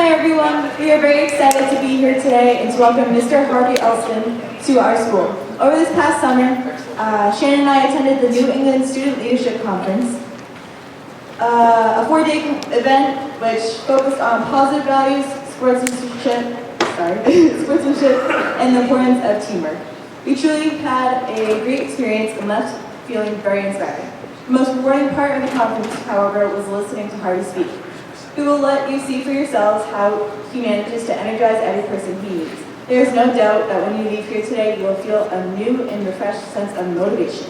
Hi everyone, we are very excited to be here today and to welcome Mr. Harvey Alston to our school. Over this past summer, Shannon and I attended the New England Student Leadership Conference, a 4-day event which focused on positive values, sportsmanship, and the importance of teamwork. We truly had a great experience and left feeling very inspired. The most rewarding part of the conference, however, was listening to Harvey speak. We will let you see for yourselves how he manages to energize every person he meets. There is no doubt that when you leave here today, you will feel a new and refreshed sense of motivation.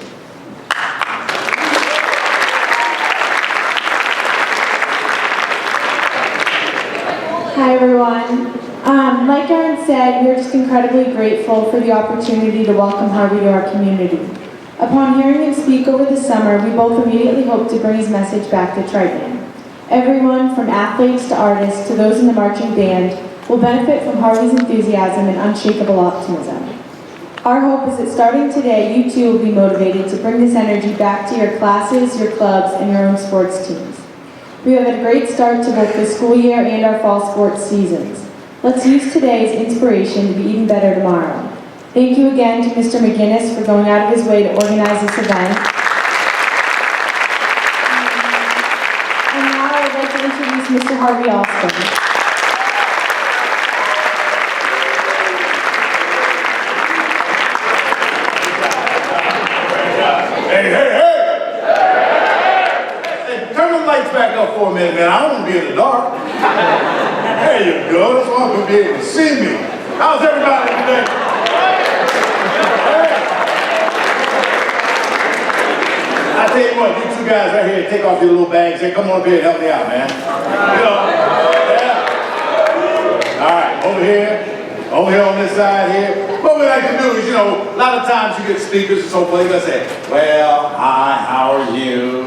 Hi everyone. Like Aaron said, we are just incredibly grateful for the opportunity to welcome Harvey to our community. Upon hearing him speak over the summer, we both immediately hoped to bring his message back to Triton. Everyone, from athletes to artists to those in the marching band, will benefit from Harvey's enthusiasm and unshakable optimism. Our hope is that starting today, you too will be motivated to bring this energy back to your classes, your clubs, and your own sports teams. We have had a great start to both the school year and our fall sports seasons. Let's use today as inspiration to be even better tomorrow. Thank you again to Mr. McGinnis for going out of his way to organize this event. And now I would like to introduce Mr. Harvey Alston. Hey! Hey, turn the lights back up for a minute, man. I don't want to be in the dark. There you go. That's why I'm going to be able to see me. How's everybody today? I tell you what, you two guys right here, take off your little bags. Hey, come on up here and help me out, man. Yeah. All right, over here on this side here. What we like to do is, a lot of times you get speakers and so forth. You gotta say, well, hi, how are you?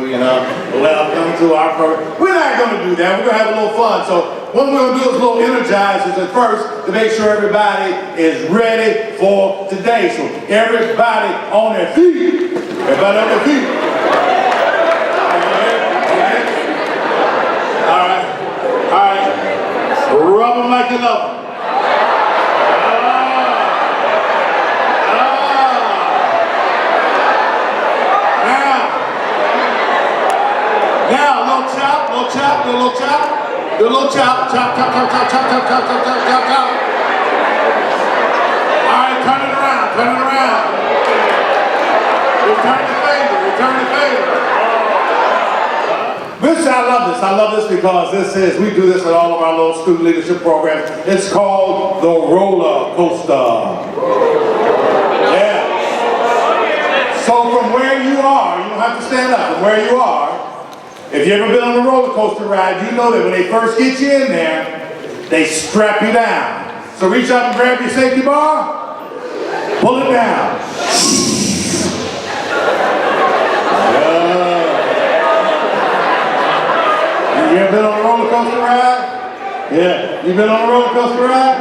Welcome to our program. We're not gonna do that. We're gonna have a little fun. So what we're gonna do is a little energizers at first to make sure everybody is ready for today. So everybody on their feet. Everybody on their feet. All right. Rub them like you love them. Now, little chop. Do a little chop. Chop. All right, turn it around. Return the favor. I love this because we do this in all of our little student leadership programs. It's called the roller coaster. Yeah. So from where you are, you don't have to stand up, from where you are, if you've ever been on a roller coaster ride, you know that when they first get you in there, they strap you down. So reach up and grab your safety bar, pull it down. You ever been on a roller coaster ride? Yeah, you been on a roller coaster ride?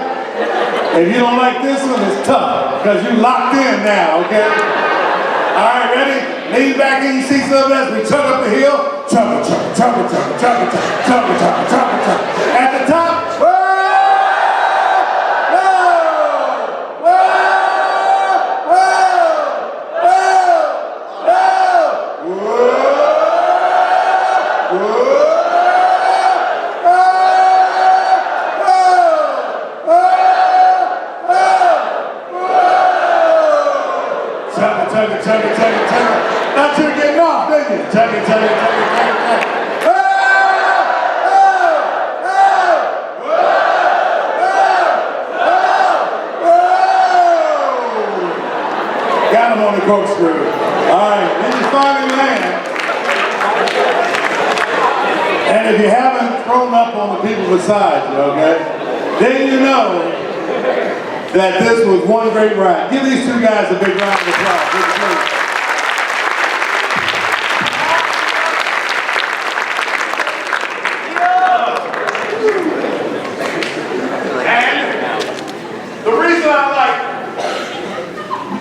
If you don't like this one, it's tough, because you locked in now, okay? All right, ready? Lean back in your seats a little bit as we chug up the hill. Chug. At the top, Chug. Not till getting off, didn't you? Chug. Got him on the corkscrew. All right, then you finally land. And if you haven't thrown up on the people beside you, okay, then you know that this was one great ride. Give these two guys a big round of applause. And the reason I like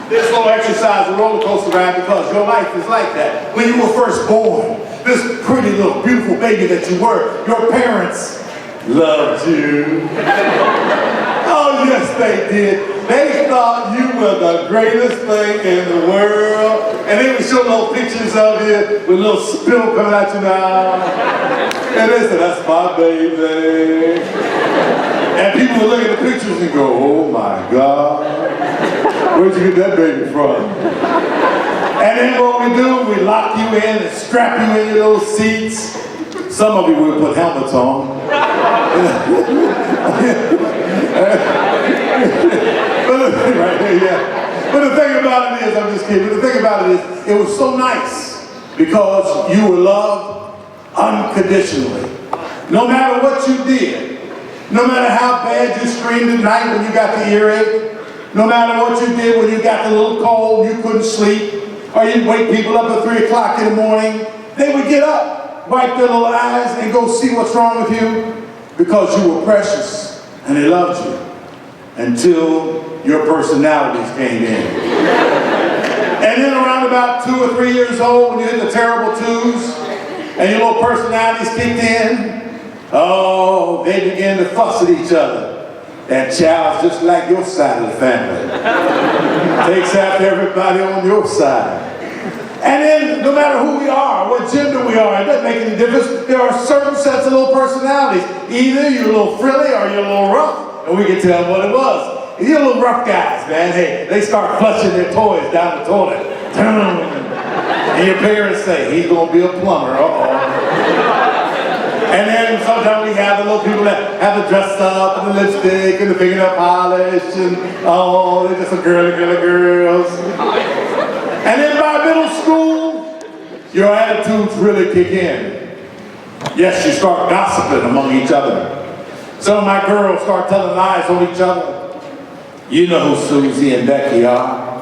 this little exercise, a roller coaster ride, because your life is like that. When you were first born, this pretty little beautiful baby that you were, your parents loved you. Oh, yes, they did. They thought you were the greatest thing in the world. And they would show little pictures of you with a little spittle coming out your mouth. And they said, that's my baby. And people would look at the pictures and go, oh my God, where'd you get that baby from? And then what we do, we lock you in and strap you in your little seats. Some of you will put helmets on. Right here, yeah. But the thing about it is, I'm just kidding, but the thing about it is, it was so nice because you were loved unconditionally. No matter what you did, no matter how bad you screamed at night when you got the earache, no matter what you did when you got the little cold, you couldn't sleep, or you'd wake people up at 3 o'clock in the morning, they would get up, wipe their little eyes, and go see what's wrong with you because you were precious and they loved you until your personalities came in. And then around about 2 or 3 years old, when you hit the terrible twos and your little personalities kicked in, oh, they began to fuss at each other. That child's just like your side of the family. Takes after everybody on your side. And then, no matter who we are, what gender we are, it doesn't make any difference. There are certain sets of little personalities. Either you're a little frilly or you're a little rough, and we can tell what it was. You're little rough guys, man. Hey, they start flushing their toys down the toilet. And your parents say, he's gonna be a plumber, And then sometimes we have the little people that have the dress up and the lipstick and the fingernail polish and oh, they're just a girly girls. And then by middle school, your attitudes really kick in. Yes, you start gossiping among each other. Some of my girls start telling lies on each other. You know who Susie and Becky are.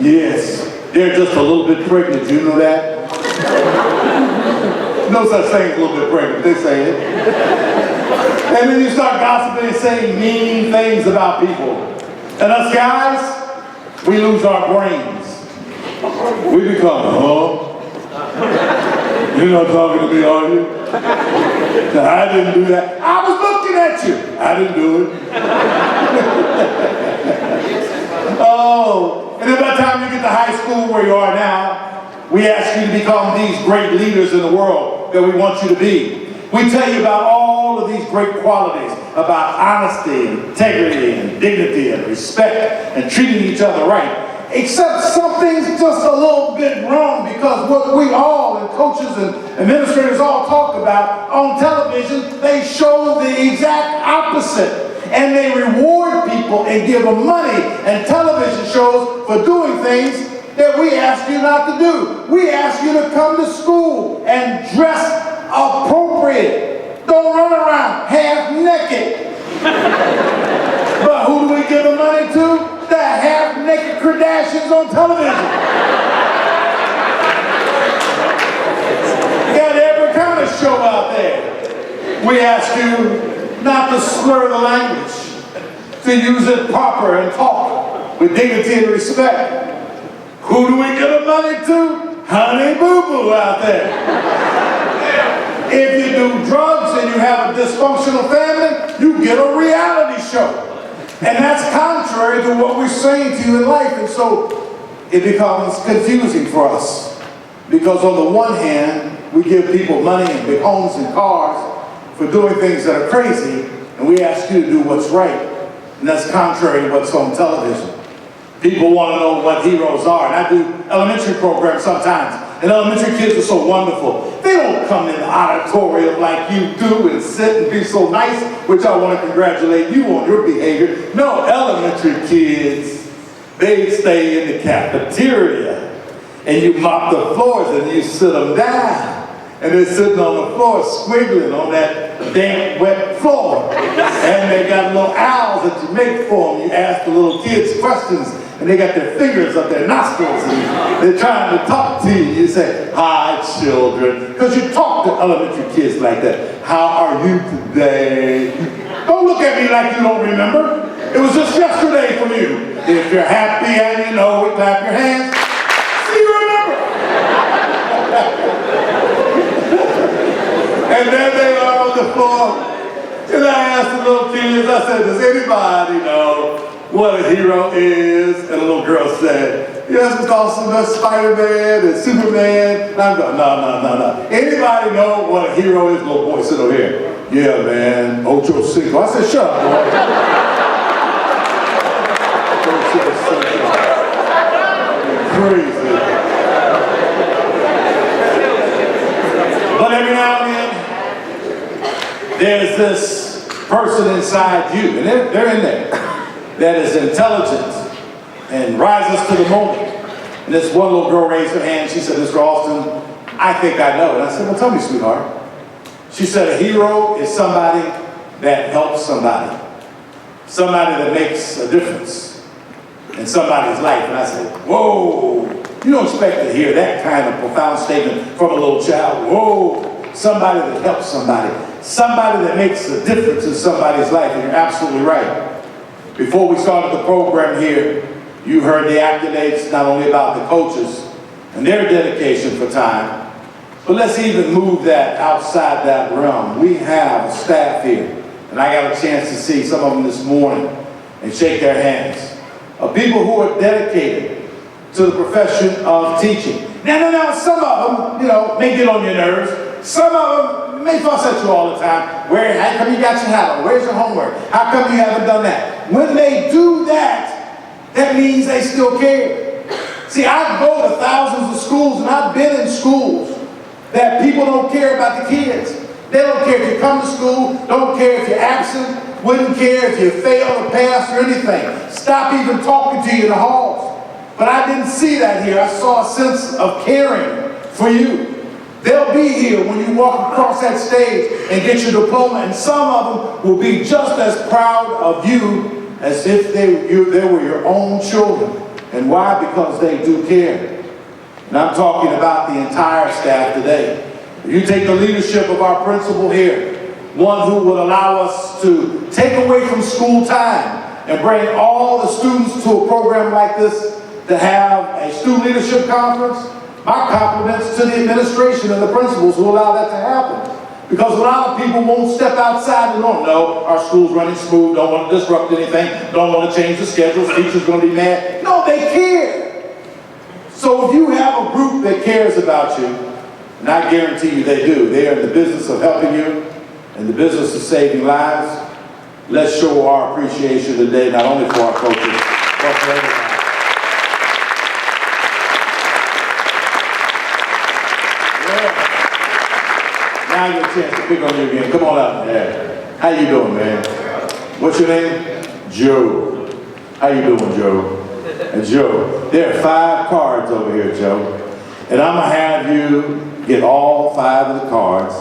Yes, they're just a little bit pregnant, you know that? No such thing as a little bit pregnant, they say it. And then you start gossiping and saying mean things about people. And us guys, we lose our brains. We become, you're not talking to me, are you? I didn't do that. I was looking at you. I didn't do it. Oh, and then by the time you get to high school where you are now, we ask you to become these great leaders in the world that we want you to be. We tell you about all of these great qualities, about honesty, and integrity, and dignity, and respect, and treating each other right. Except something's just a little bit wrong because what we all, and coaches and administrators all talk about on television, they show the exact opposite. And they reward people and give them money and television shows for doing things that we ask you not to do. We ask you to come to school and dress appropriate. Don't run around half naked. But who do we give the money to? The half-naked Kardashians on television. Got every kind of show out there. We ask you not to slur the language, to use it proper and talk with dignity and respect. Who do we give the money to? Honey Boo Boo out there. If you do drugs and you have a dysfunctional family, you get a reality show. And that's contrary to what we're saying to you in life. And so it becomes confusing for us. Because on the one hand, we give people money and big homes and cars for doing things that are crazy, and we ask you to do what's right. And that's contrary to what's on television. People want to know what heroes are. And I do elementary programs sometimes. And elementary kids are so wonderful. They don't come in the auditorium like you do and sit and be so nice, which I want to congratulate you on your behavior. No, elementary kids, they stay in the cafeteria. And you mop the floors and you sit them down. And they're sitting on the floor squiggling on that damp, wet floor. And they got little owls that you make for them. You ask the little kids questions, and they got their fingers up their nostrils, and they're trying to talk to you. You say, hi, children. Because you talk to elementary kids like that. How are you today? Don't look at me like you don't remember. It was just yesterday from you. If you're happy and you know it, clap your hands. See, you remember. And there they are on the floor. And I asked the little kids, I said, does anybody know what a hero is? And the little girl said, yes, Mr. Alston, that's Spider-Man and Superman. And I'm going, no. Anybody know what a hero is? Little boy, sit over here. Yeah, man, Ocho Cinco. I said, shut up, boy. Ocho Cinco. Crazy. But every now and then, there's this person inside you, and they're in there, that is intelligent and rises to the moment. And this one little girl raised her hand. She said, Mr. Alston, I think I know. And I said, well, tell me, sweetheart. She said, a hero is somebody that helps somebody. Somebody that makes a difference in somebody's life. And I said, whoa, you don't expect to hear that kind of profound statement from a little child. Whoa, somebody that helps somebody. Somebody that makes a difference in somebody's life. And you're absolutely right. Before we started the program here, you heard the accolades not only about the coaches and their dedication for time, but let's even move that outside that realm. We have a staff here, and I got a chance to see some of them this morning and shake their hands, of people who are dedicated to the profession of teaching. Now, some of them, may get on your nerves. Some of them may fuss at you all the time. How come you got your hat on? Where's your homework? How come you haven't done that? When they do that, that means they still care. See, I go to thousands of schools, and I've been in schools that people don't care about the kids. They don't care if you come to school, don't care if you're absent, wouldn't care if you fail or pass or anything. Stop even talking to you in the halls. But I didn't see that here. I saw a sense of caring for you. They'll be here when you walk across that stage and get your diploma, and some of them will be just as proud of you as if they were your own children. And why? Because they do care. And I'm talking about the entire staff today. If you take the leadership of our principal here, one who will allow us to take away from school time and bring all the students to a program like this to have a student leadership conference, my compliments to the administration and the principals who allow that to happen. Because a lot of people won't step outside and don't know our school's running smooth, don't want to disrupt anything, don't want to change the schedules, teachers going to be mad. No, they care. So if you have a group that cares about you, and I guarantee you they do, they are in the business of helping you, in the business of saving lives, let's show our appreciation today, not only for our coaches, but for everybody. Now you get a chance to pick on you again. Come on up there. How you doing, man? What's your name? Joe. How you doing, Joe? Joe, there are 5 cards over here, Joe. And I'm going to have you get all 5 of the cards.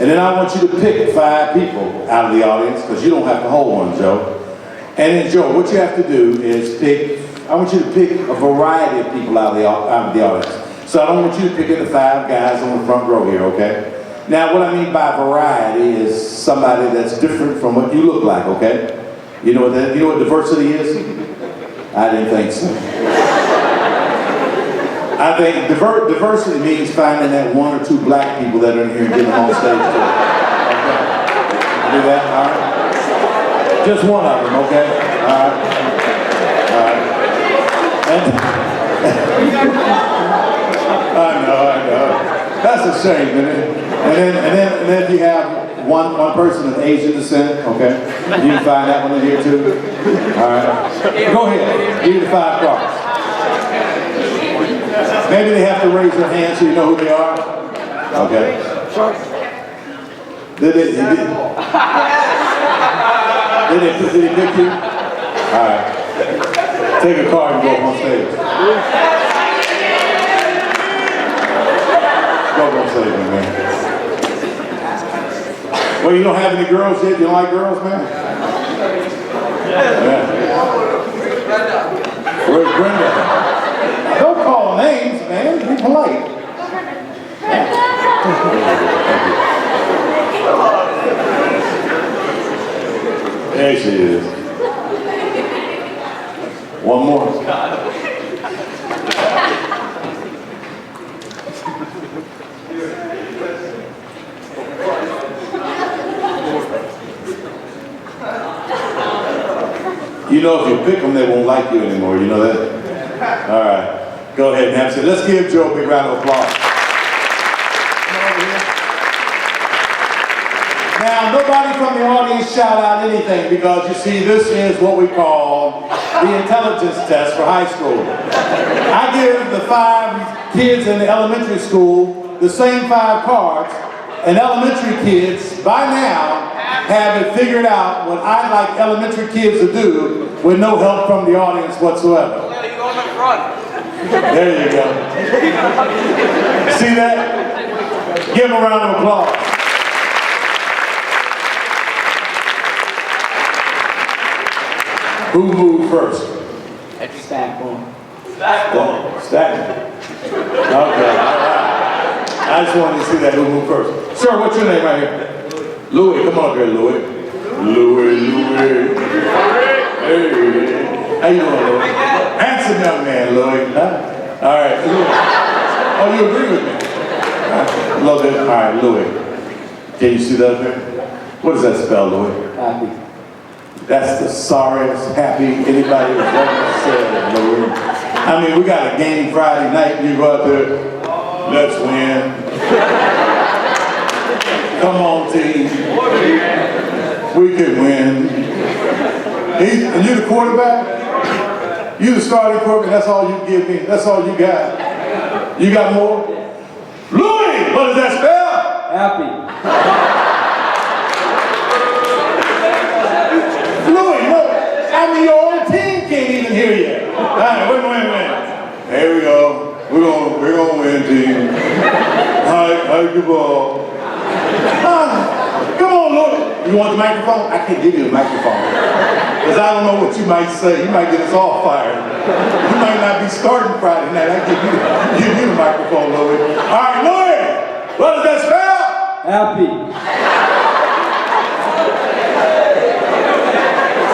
And then I want you to pick 5 people out of the audience, because you don't have to hold one, Joe. And then, Joe, what you have to do is I want you to pick a variety of people out of the audience. So I don't want you to pick in the 5 guys on the front row here, okay? Now, what I mean by variety is somebody that's different from what you look like, okay? You know what diversity is? I didn't think so. I think diversity means finding that 1 or 2 black people that are in here and getting them on stage too. Okay? Do that, all right? Just one of them, okay? All right. I know. That's a shame, isn't it? And then you have one person of Asian descent, okay? You can find that one in here too. All right. Go ahead. Give me the 5 cards. Maybe they have to raise their hand so you know who they are. Okay. Did he pick you? All right. Take a card and go up on stage. Go up on stage, man. Well, you don't have any girls yet? You don't like girls, man? Yeah. Where's Brenda? Don't call names, man. Be polite. There she is. One more. You know, if you pick them, they won't like you anymore. You know that? All right. Go ahead and have a seat. Let's give Joe a big round of applause. Come on over here. Now, nobody from the audience shout out anything because, you see, this is what we call the intelligence test for high school. I give the 5 kids in the elementary school the same 5 cards, and elementary kids, by now, have it figured out what I'd like elementary kids to do with no help from the audience whatsoever. You go in the front. There you go. See that? Give them a round of applause. Who moved first? Stackbone. Stack. Okay, all right. I just wanted to see that who moved first. Sir, what's your name right here? Louis, come on up here, Louis. Louis. Hey, how you doing, Louis? Handsome young man, Louis. Huh? All right, Louis. Oh, you agree with me? A little bit. All right, Louis. Can you see that up there? What does that spell, Louis? Happy. That's the sorriest happy anybody has ever said, Louis. I mean, we got a game Friday night, and you go out there, let's win. Come on, team. We can win. And you the quarterback? You the starting quarterback, that's all you give me. That's all you got. You got more? Louis, what does that spell? Happy. Louis, look, I mean, your own team can't even hear you. All right, wait. There we go. We're gonna win, team. Hike the ball. Come on, Louis. You want the microphone? I can't give you the microphone. Because I don't know what you might say. You might get us all fired. You might not be starting Friday night. I give you the microphone, Louis. All right, Louis, what does that spell? Happy.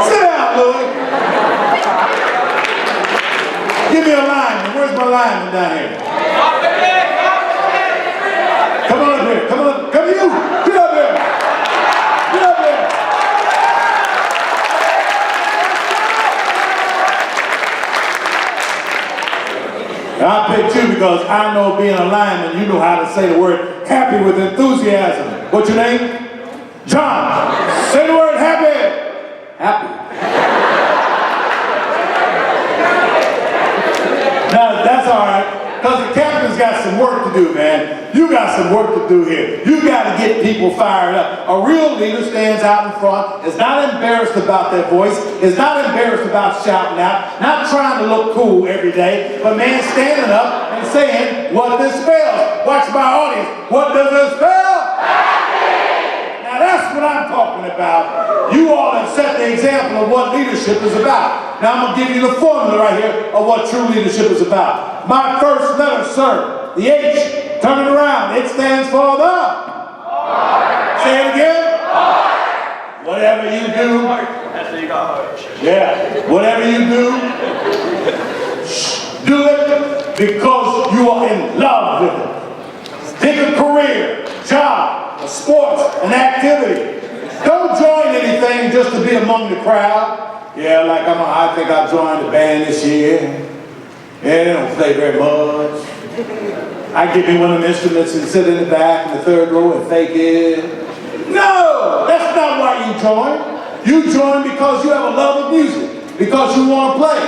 Sit down, Louis. Give me a lineman. Where's my lineman down here? Come on up here. Come on. Come you. Get up here. Get up here. I picked you because I know being a lineman, you know how to say the word happy with enthusiasm. What's your name? John. Say the word happy. Happy. Now, that's all right, because the captain's got some work to do, man. You got some work to do here. You got to get people fired up. A real leader stands out in front, is not embarrassed about their voice, is not embarrassed about shouting out, not trying to look cool every day, but man, standing up and saying what this spells. Watch my audience. What does this spell? Now that's what I'm talking about. You all have set the example of what leadership is about. Now I'm going to give you the formula right here of what true leadership is about. My first letter, sir, the H. Turn it around. It stands for the heart. Say it again. Heart. Whatever you do. That's what you got heart. Yeah. Whatever you do it because you are in love with it. Pick a career, job, a sports, an activity. Don't join anything just to be among the crowd. Yeah, like I think I'll join the band this year. Yeah, they don't play very much. I give me one of them instruments and sit in the back in the third row and fake it. No, that's not why you join. You join because you have a love of music, because you want to play.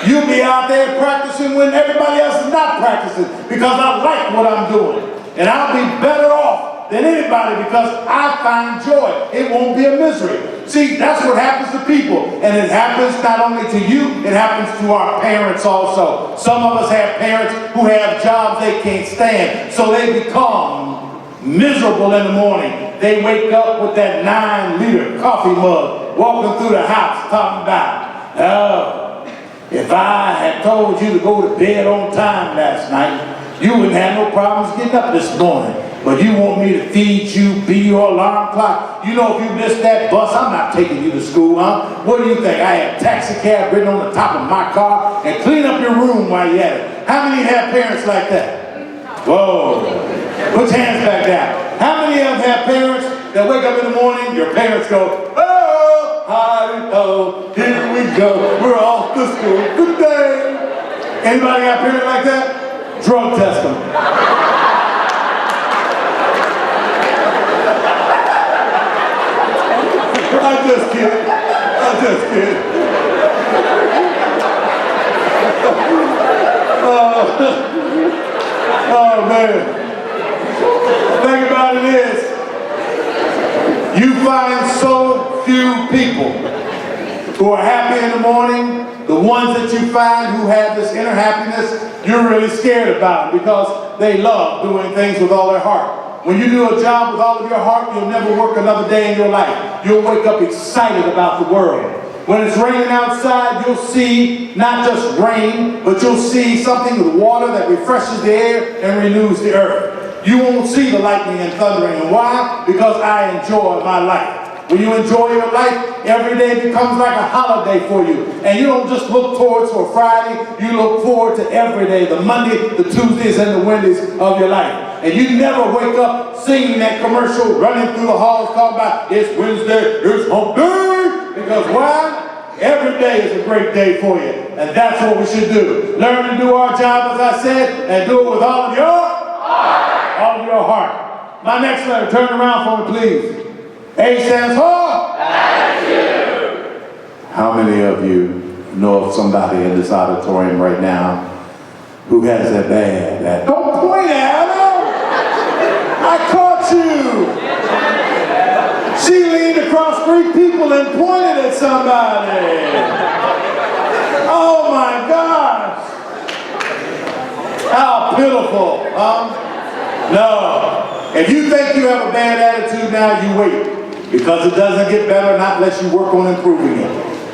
You'll be out there practicing when everybody else is not practicing, because I like what I'm doing. And I'll be better off than anybody because I find joy. It won't be a misery. See, that's what happens to people. And it happens not only to you, it happens to our parents also. Some of us have parents who have jobs they can't stand, so they become miserable in the morning. They wake up with that 9-liter coffee mug, walking through the house talking about, oh, if I had told you to go to bed on time last night, you wouldn't have no problems getting up this morning. But you want me to feed you, be your alarm clock. You know if you miss that bus, I'm not taking you to school, huh? What do you think? I had a taxi cab written on the top of my car and clean up your room while you at it. How many have parents like that? Whoa. Put your hands back down. How many of them have parents that wake up in the morning, your parents go, oh, how right, oh, here we go. We're off to school. Good day. Anybody got parents like that? Drug test them. I'm just kidding. I'm just kidding. Oh man. The thing about it is, you find so few people who are happy in the morning. The ones that you find who have this inner happiness, you're really scared about them because they love doing things with all their heart. When you do a job with all of your heart, you'll never work another day in your life. You'll wake up excited about the world. When it's raining outside, you'll see not just rain, but you'll see something with water that refreshes the air and renews the earth. You won't see the lightning and thundering. And why? Because I enjoy my life. When you enjoy your life, every day becomes like a holiday for you. And you don't just look towards for Friday, you look forward to every day, the Monday, the Tuesdays, and the Wednesdays of your life. And you never wake up singing that commercial, running through the halls, talking about, it's Wednesday, it's hump day. Because why? Every day is a great day for you. And that's what we should do. Learn to do our job, as I said, and do it with all of your heart. All of your heart. My next letter, turn around for me, please. A stands for? Attitude. How many of you know of somebody in this auditorium right now who has that bad attitude? Don't point at her! I caught you! She leaned across 3 people and pointed at somebody. Oh my gosh! How pitiful, huh? No. If you think you have a bad attitude now, you wait. Because it doesn't get better not unless you work on improving it.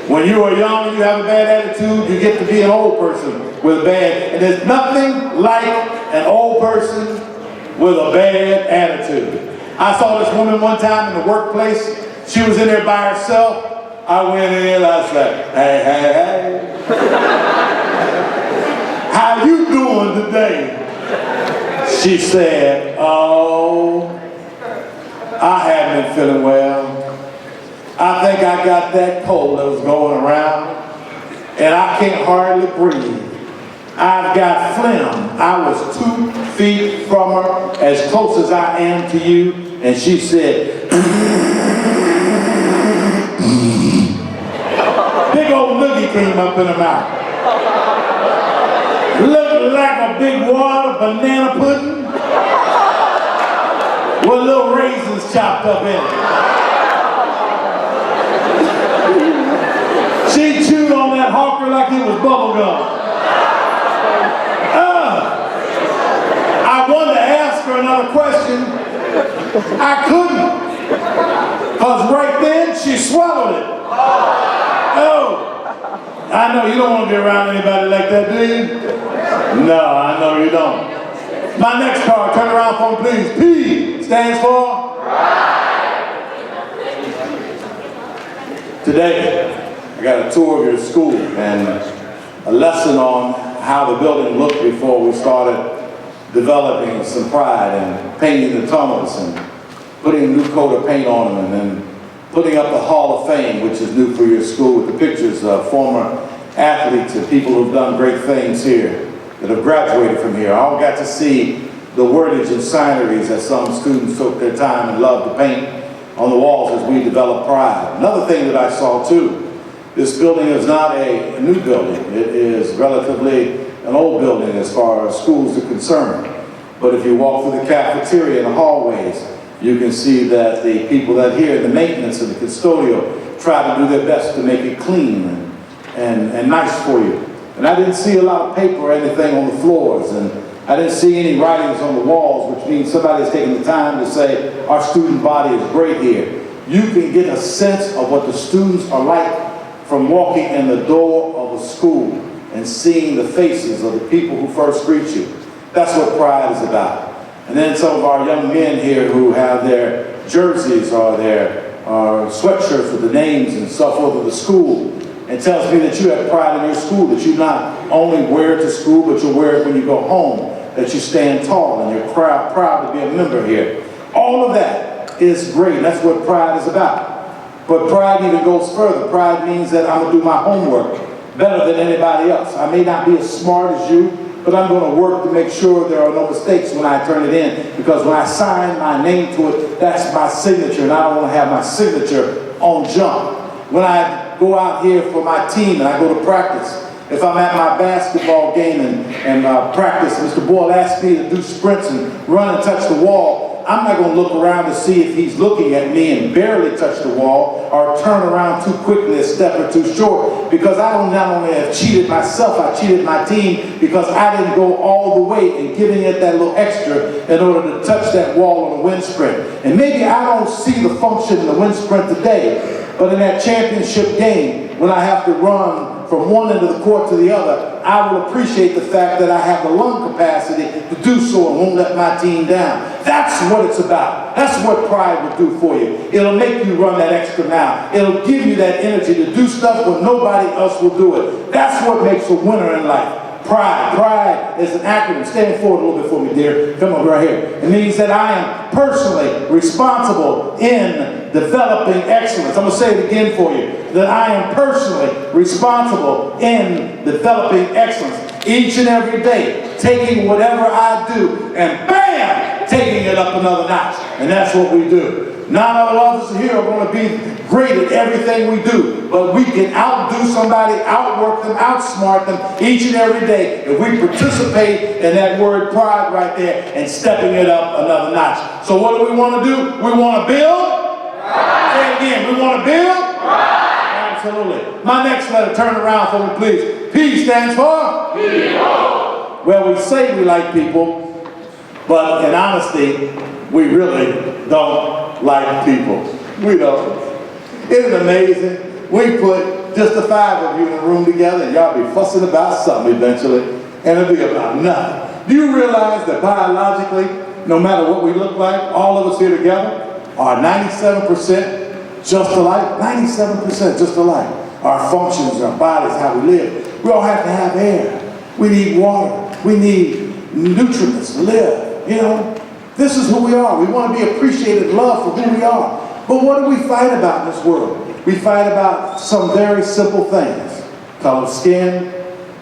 When you are young and you have a bad attitude, you get to be an old person with a bad, and there's nothing like an old person with a bad attitude. I saw this woman one time in the workplace. She was in there by herself. I went in, I said, hey, hey, hey. How you doing today? She said, oh, I haven't been feeling well. I think I got that cold that was going around, and I can't hardly breathe. I've got phlegm. I was 2 feet from her, as close as I am to you, and she said, big old noogie came up in her mouth. Looked like a big wad of banana pudding with little raisins chopped up in it. She chewed on that hawker like it was bubble gum. I wanted to ask her another question. I couldn't. Because right then, she swallowed it. Oh. I know you don't want to be around anybody like that, do you? No, I know you don't. My next card, turn around for me, please. P stands for? Pride. Today, I got a tour of your school and a lesson on how the building looked before we started developing some pride and painting the tunnels and putting a new coat of paint on them and then putting up the Hall of Fame, which is new for your school, with the pictures of former athletes and people who've done great things here that have graduated from here. I all got to see the wordage and signeries that some students took their time and loved to paint on the walls as we developed pride. Another thing that I saw too, this building is not a new building. It is relatively an old building as far as schools are concerned. But if you walk through the cafeteria and the hallways, you can see that the people that here, the maintenance and the custodial, try to do their best to make it clean and nice for you. And I didn't see a lot of paper or anything on the floors, and I didn't see any writings on the walls, which means somebody's taking the time to say, our student body is great here. You can get a sense of what the students are like from walking in the door of a school and seeing the faces of the people who first greet you. That's what pride is about. And then some of our young men here who have their jerseys or their sweatshirts with the names and so forth of the school. It tells me that you have pride in your school, that you not only wear it to school, but you wear it when you go home, that you stand tall and you're proud to be a member here. All of that is great. That's what pride is about. But pride even goes further. Pride means that I'm going to do my homework better than anybody else. I may not be as smart as you, but I'm going to work to make sure there are no mistakes when I turn it in, because when I sign my name to it, that's my signature, and I don't want to have my signature on junk. When I go out here for my team and I go to practice, if I'm at my basketball game and practice, Mr. Boyle asks me to do sprints and run and touch the wall, I'm not going to look around to see if he's looking at me and barely touch the wall or turn around too quickly a step or too short, because I not only have cheated myself, I cheated my team, because I didn't go all the way in giving it that little extra in order to touch that wall on a wind sprint. And maybe I don't see the function in the wind sprint today, but in that championship game, when I have to run from one end of the court to the other, I will appreciate the fact that I have the lung capacity to do so and won't let my team down. That's what it's about. That's what pride will do for you. It'll make you run that extra mile. It'll give you that energy to do stuff when nobody else will do it. That's what makes a winner in life. Pride. Pride is an acronym. Stand forward a little bit for me, dear. Come on, right here. It means that I am personally responsible in developing excellence. I'm going to say it again for you. That I am personally responsible in developing excellence. Each and every day, taking whatever I do and bam, taking it up another notch. And that's what we do. Not all of us here are going to be great at everything we do, but we can outdo somebody, outwork them, outsmart them each and every day if we participate in that word pride right there and stepping it up another notch. So what do we want to do? We want to build. Pride. Say it again. We want to build. Pride. Absolutely. My next letter, turn around for me, please. P stands for? People. Well, we say we like people, but in honesty, we really don't like people. We don't. Isn't it amazing? We put just the 5 of you in a room together and y'all be fussing about something eventually, and it'll be about nothing. Do you realize that biologically, no matter what we look like, all of us here together are 97% just alike? 97% just alike. Our functions, our bodies, how we live. We all have to have air. We need water. We need nutrients to live, you know? This is who we are. We want to be appreciated, loved for who we are. But what do we fight about in this world? We fight about some very simple things. Color of skin,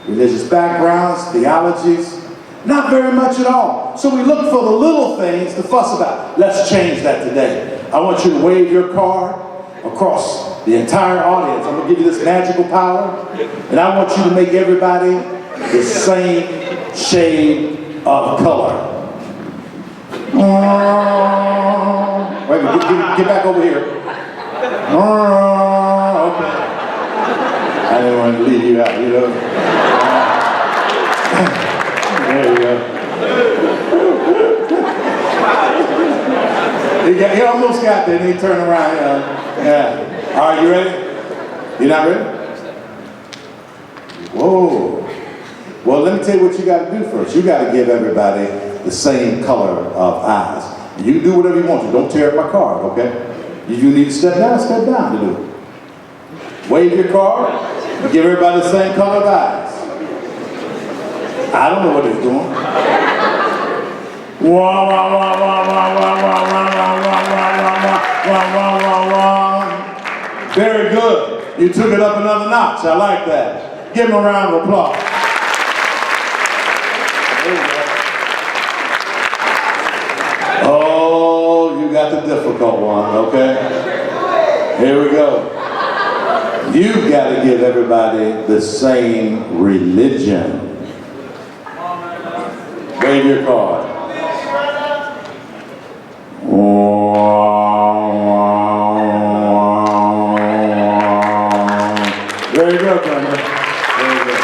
religious backgrounds, theologies. Not very much at all. So we look for the little things to fuss about. Let's change that today. I want you to wave your card across the entire audience. I'm going to give you this magical power. And I want you to make everybody the same shade of color. Wait a minute, get back over here. Okay. I didn't want to leave you out, you know. There you go. He almost got there, and he turned around. Yeah. All right, you ready? You not ready? Whoa. Well, let me tell you what you got to do first. You got to give everybody the same color of eyes. You can do whatever you want to. Don't tear up my card, okay? If you need to step down to do it. Wave your card. Give everybody the same color of eyes. I don't know what he's doing. Wah, wah, wah, wah, wah, wah, wah, wah, wah, wah, wah, wah, wah. Very good. You took it up another notch. I like that. Give him a round of applause. Oh, you got the difficult one, okay? Here we go. You've got to give everybody the same religion. Wave your card. Very good, Brenda. Very good.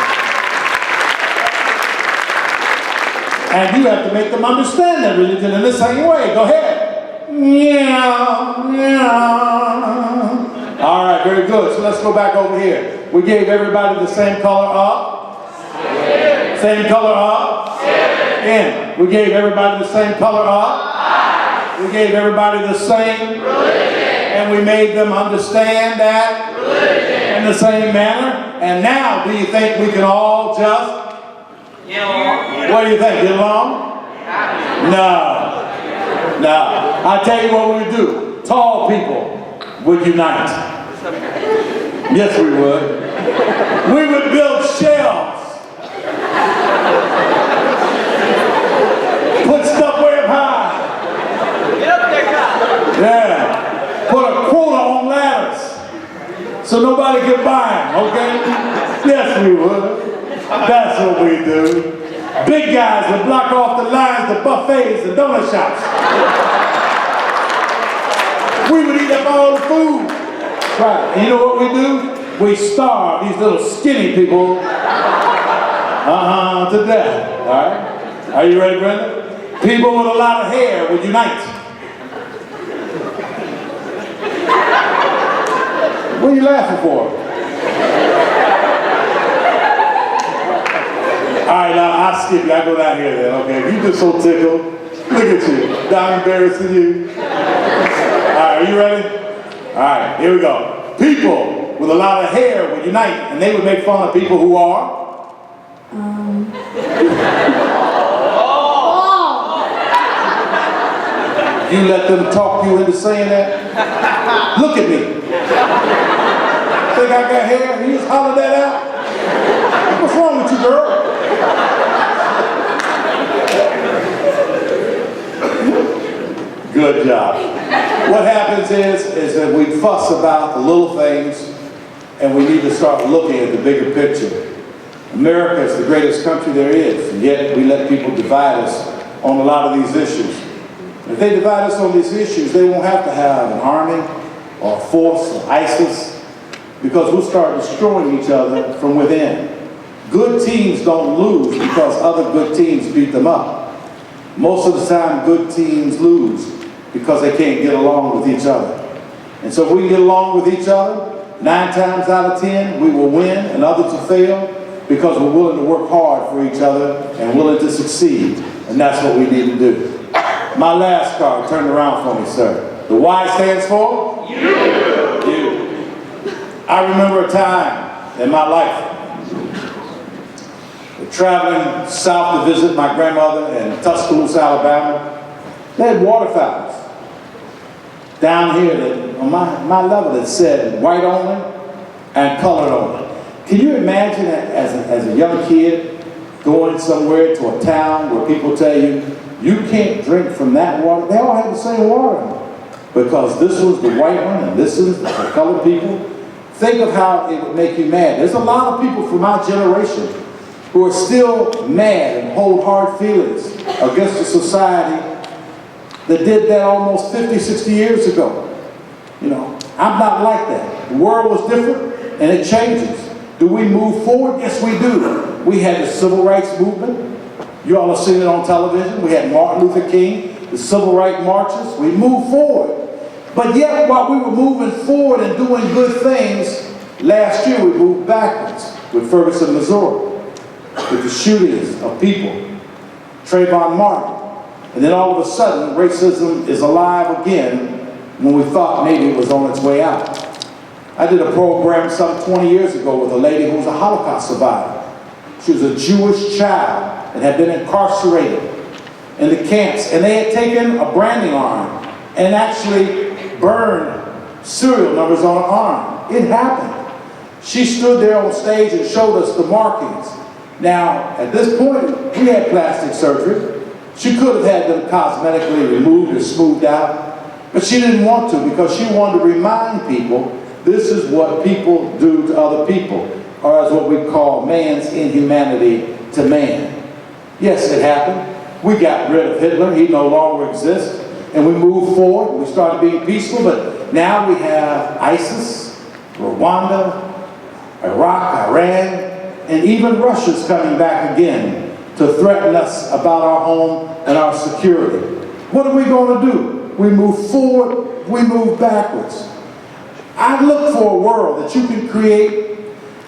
And you have to make them understand that religion in the same way. Go ahead. Yeah, yeah. All right, very good. So let's go back over here. We gave everybody the same color up. Same color up. In. We gave everybody the same color up. We gave everybody the same religion. And we made them understand that religion in the same manner. And now, do you think we can all just what do you think? Get along? No. I tell you what we do. Tall people would unite. Yes, we would. We would build shelves. Put stuff way up high. Get up there, guys. Yeah. Put a quota on ladders so nobody can buy them, okay? Yes, we would. That's what we do. Big guys would block off the lines, the buffets, the donut shops. We would eat up all the food. Right. And you know what we do? We starve these little skinny people to death. All right? Are you ready, Brenda? People with a lot of hair would unite. What are you laughing for? All right, now I'll skip you. I'll go down here then, okay? You just so tickled. Look at you. I'm embarrassing you. All right, are you ready? All right, here we go. People with a lot of hair would unite, and they would make fun of people who are? You let them talk you into saying that? Look at me. Think I got hair? You just hollered that out? What's wrong with you, girl? Good job. What happens is that we fuss about the little things and we need to start looking at the bigger picture. America is the greatest country there is, and yet we let people divide us on a lot of these issues. If they divide us on these issues, they won't have to have an army or a force or ISIS, because we'll start destroying each other from within. Good teams don't lose because other good teams beat them up. Most of the time, good teams lose because they can't get along with each other. And so if we can get along with each other, 9 times out of 10, we will win and others will fail because we're willing to work hard for each other and willing to succeed. And that's what we need to do. My last card, turn around for me, sir. The Y stands for? You. You. I remember a time in my life traveling south to visit my grandmother in Tuscaloosa, Alabama. They had water fountains down here that, on my level, that said white only and colored only. Can you imagine as a young kid going somewhere to a town where people tell you, you can't drink from that water? They all had the same water because this was the white one and this is the colored people. Think of how it would make you mad. There's a lot of people from my generation who are still mad and hold hard feelings against a society that did that almost 50, 60 years ago. You know, I'm not like that. The world was different and it changes. Do we move forward? Yes, we do. We had the civil rights movement. You all have seen it on television. We had Martin Luther King, the civil rights marches. We moved forward. But yet, while we were moving forward and doing good things, last year we moved backwards with Ferguson, Missouri, with the shootings of people, Trayvon Martin. And then all of a sudden, racism is alive again when we thought maybe it was on its way out. I did a program some 20 years ago with a lady who was a Holocaust survivor. She was a Jewish child and had been incarcerated in the camps. And they had taken a branding iron and actually burned serial numbers on her arm. It happened. She stood there on stage and showed us the markings. Now, at this point, we had plastic surgery. She could have had them cosmetically removed or smoothed out, but she didn't want to because she wanted to remind people this is what people do to other people, or as what we call man's inhumanity to man. Yes, it happened. We got rid of Hitler. He no longer exists. And we moved forward. We started being peaceful, but now we have ISIS, Rwanda, Iraq, Iran, and even Russia's coming back again to threaten us about our home and our security. What are we going to do? We move forward, we move backwards. I look for a world that you can create,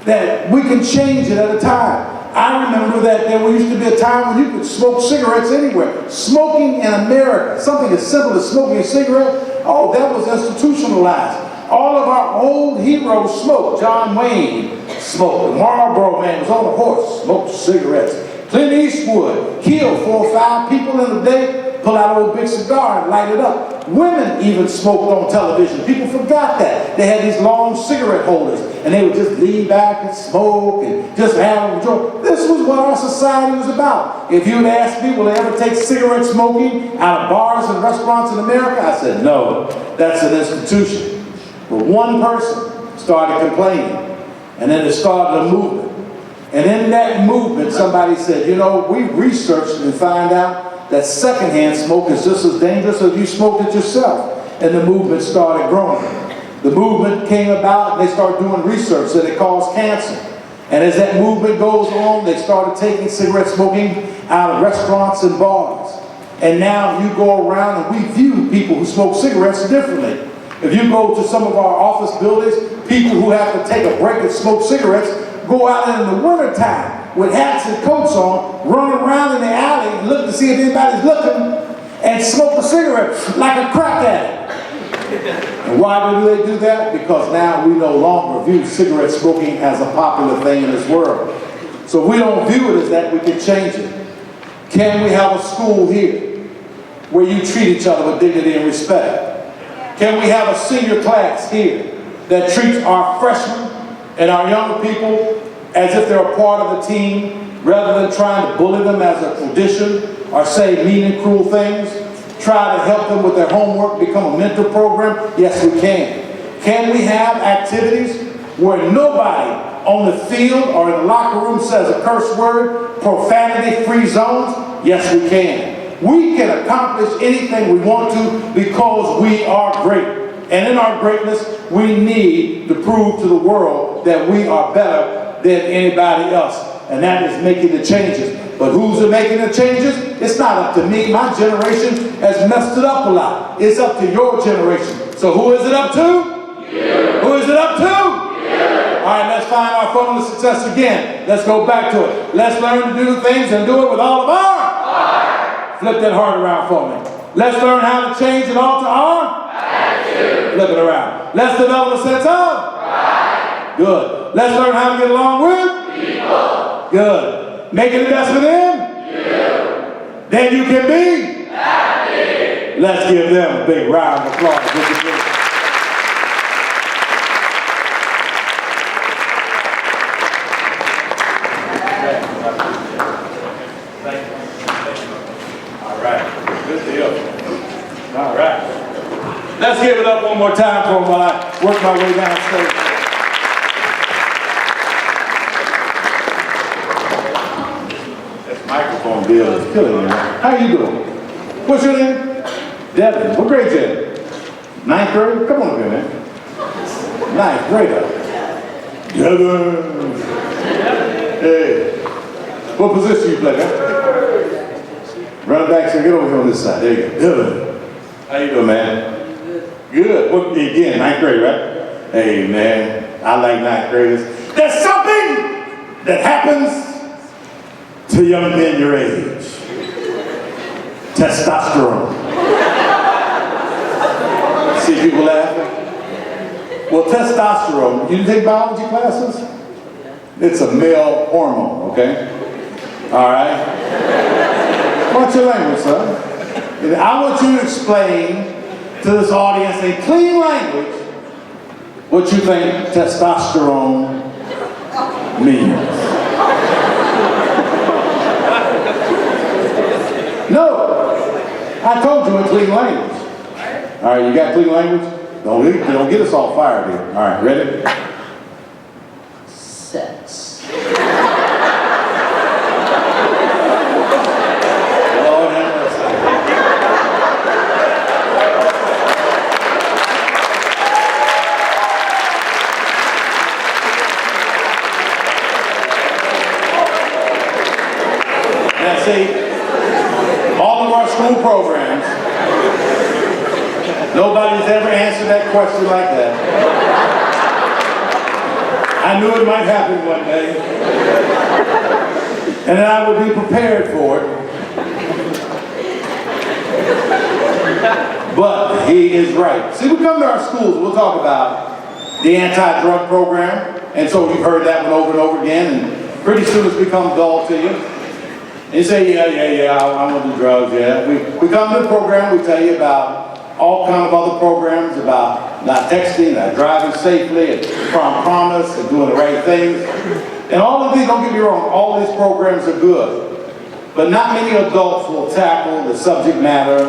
that we can change it at a time. I remember that there used to be a time when you could smoke cigarettes anywhere. Smoking in America, something as simple as smoking a cigarette, oh, that was institutionalized. All of our old heroes smoked. John Wayne smoked. The Marlboro Man was on a horse, smoked cigarettes. Clint Eastwood killed 4 or 5 people in a day, pull out an old big cigar and light it up. Women even smoked on television. People forgot that. They had these long cigarette holders, and they would just lean back and smoke and just have a joy. This was what our society was about. If you would ask me, will they ever take cigarette smoking out of bars and restaurants in America? I said, no, that's an institution. But one person started complaining, and then it started a movement. And in that movement, somebody said, you know, we researched and found out that secondhand smoke is just as dangerous as you smoked it yourself. And the movement started growing. The movement came about, and they started doing research that it caused cancer. And as that movement goes on, they started taking cigarette smoking out of restaurants and bars. And now you go around and we view people who smoke cigarettes differently. If you go to some of our office buildings, people who have to take a break and smoke cigarettes go out in the wintertime with hats and coats on, run around in the alley and look to see if anybody's looking, and smoke a cigarette like a crack addict. And why do they do that? Because now we no longer view cigarette smoking as a popular thing in this world. So if we don't view it as that, we can change it. Can we have a school here where you treat each other with dignity and respect? Can we have a senior class here that treats our freshmen and our younger people as if they're a part of the team, rather than trying to bully them as a tradition or say mean and cruel things? Try to help them with their homework, become a mentor program? Yes, we can. Can we have activities where nobody on the field or in the locker room says a curse word, profanity-free zones? Yes, we can. We can accomplish anything we want to because we are great. And in our greatness, we need to prove to the world that we are better than anybody else. And that is making the changes. But who's making the changes? It's not up to me. My generation has messed it up a lot. It's up to your generation. So who is it up to? You. Who is it up to? You. All right, let's find our formula of success again. Let's go back to it. Let's learn to do things and do it with all of our heart. Flip that heart around for me. Let's learn how to change and alter our attitude. Flip it around. Let's develop a sense of pride. Good. Let's learn how to get along with people. Good. Make an investment in you. Then you can be happy. Let's give them a big round of applause. All right. Let's give it up one more time for them while I work my way downstairs. This microphone bill is killing me. How you doing? What's your name? Devin. What grade you in? 9th grade? Come on up here, man. 9th grader. Devin. Hey. What position you play, man? Running back, so get over here on this side. There you go. Good. How you doing, man? Good. What, again, 9th grade, right? Hey, man, I like 9th graders. There's something that happens to young men your age. Testosterone. See people laughing? Well, testosterone, you take biology classes? It's a male hormone, okay? All right? What's your language, son? And I want you to explain to this audience in clean language what you think testosterone means. No, I told you in clean language. All right, you got clean language? Don't get us all fired here. All right, ready? Sex. See, all of our school programs, nobody's ever answered that question like that. I knew it might happen one day, and then I would be prepared for it. But he is right. See, we come to our schools, we'll talk about the anti-drug program, and so you've heard that one over and over again, and pretty soon it's become dull to you. And you say, yeah, I want the drugs, yeah. We come to the program, we tell you about all kinds of other programs, about not texting, not driving safely, and promise, and doing the right things. And all of these, don't get me wrong, all these programs are good. But not many adults will tackle the subject matter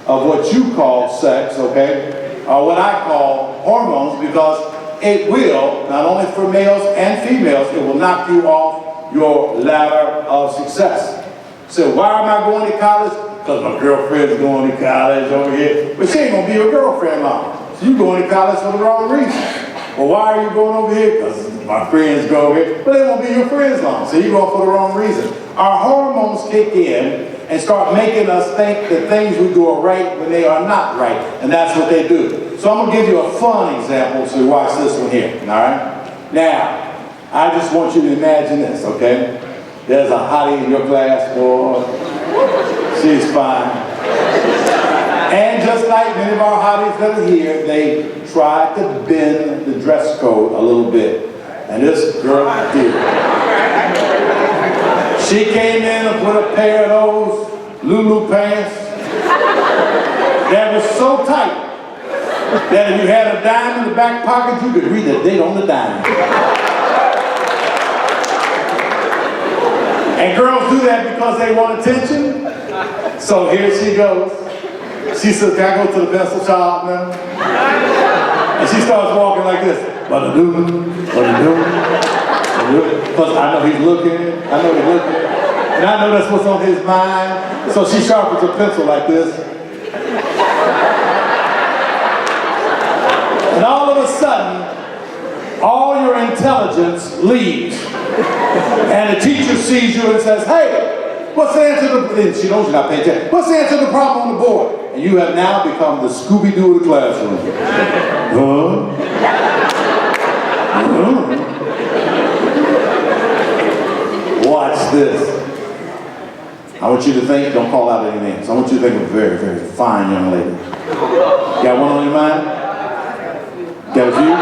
of what you call sex, okay? Or what I call hormones, because it will, not only for males and females, it will knock you off your ladder of success. So why am I going to college? Because my girlfriend's going to college over here. But she ain't going to be your girlfriend long. So you're going to college for the wrong reason. Well, why are you going over here? Because my friends go over here. But they won't be your friends long. So you're going for the wrong reason. Our hormones kick in and start making us think that things we do are right when they are not right. And that's what they do. So I'm going to give you a fun example, so watch this one here, all right? Now, I just want you to imagine this, okay? There's a hottie in your class, boy. She's fine. And just like many of our hotties that are here, they tried to bend the dress code a little bit. And this girl did. She came in and put a pair of those Lulu pants that was so tight that if you had a dime in the back pocket, you could read the date on the dime. And girls do that because they want attention. So here she goes. She says, can I go to the pencil shop now? And she starts walking like this. What-a-do, what-a-do, what-a-do. Because I know he's looking, and I know that's what's on his mind. So she sharpens a pencil like this. And all of a sudden, all your intelligence leaves. And the teacher sees you and says, hey, what's the answer to the, and she knows you're not paying attention. What's the answer to the problem on the board? And you have now become the Scooby-Doo of the classroom. Watch this. I want you to think, don't call out any names. I want you to think of a very, very fine young lady. Got one on your mind? Got a few?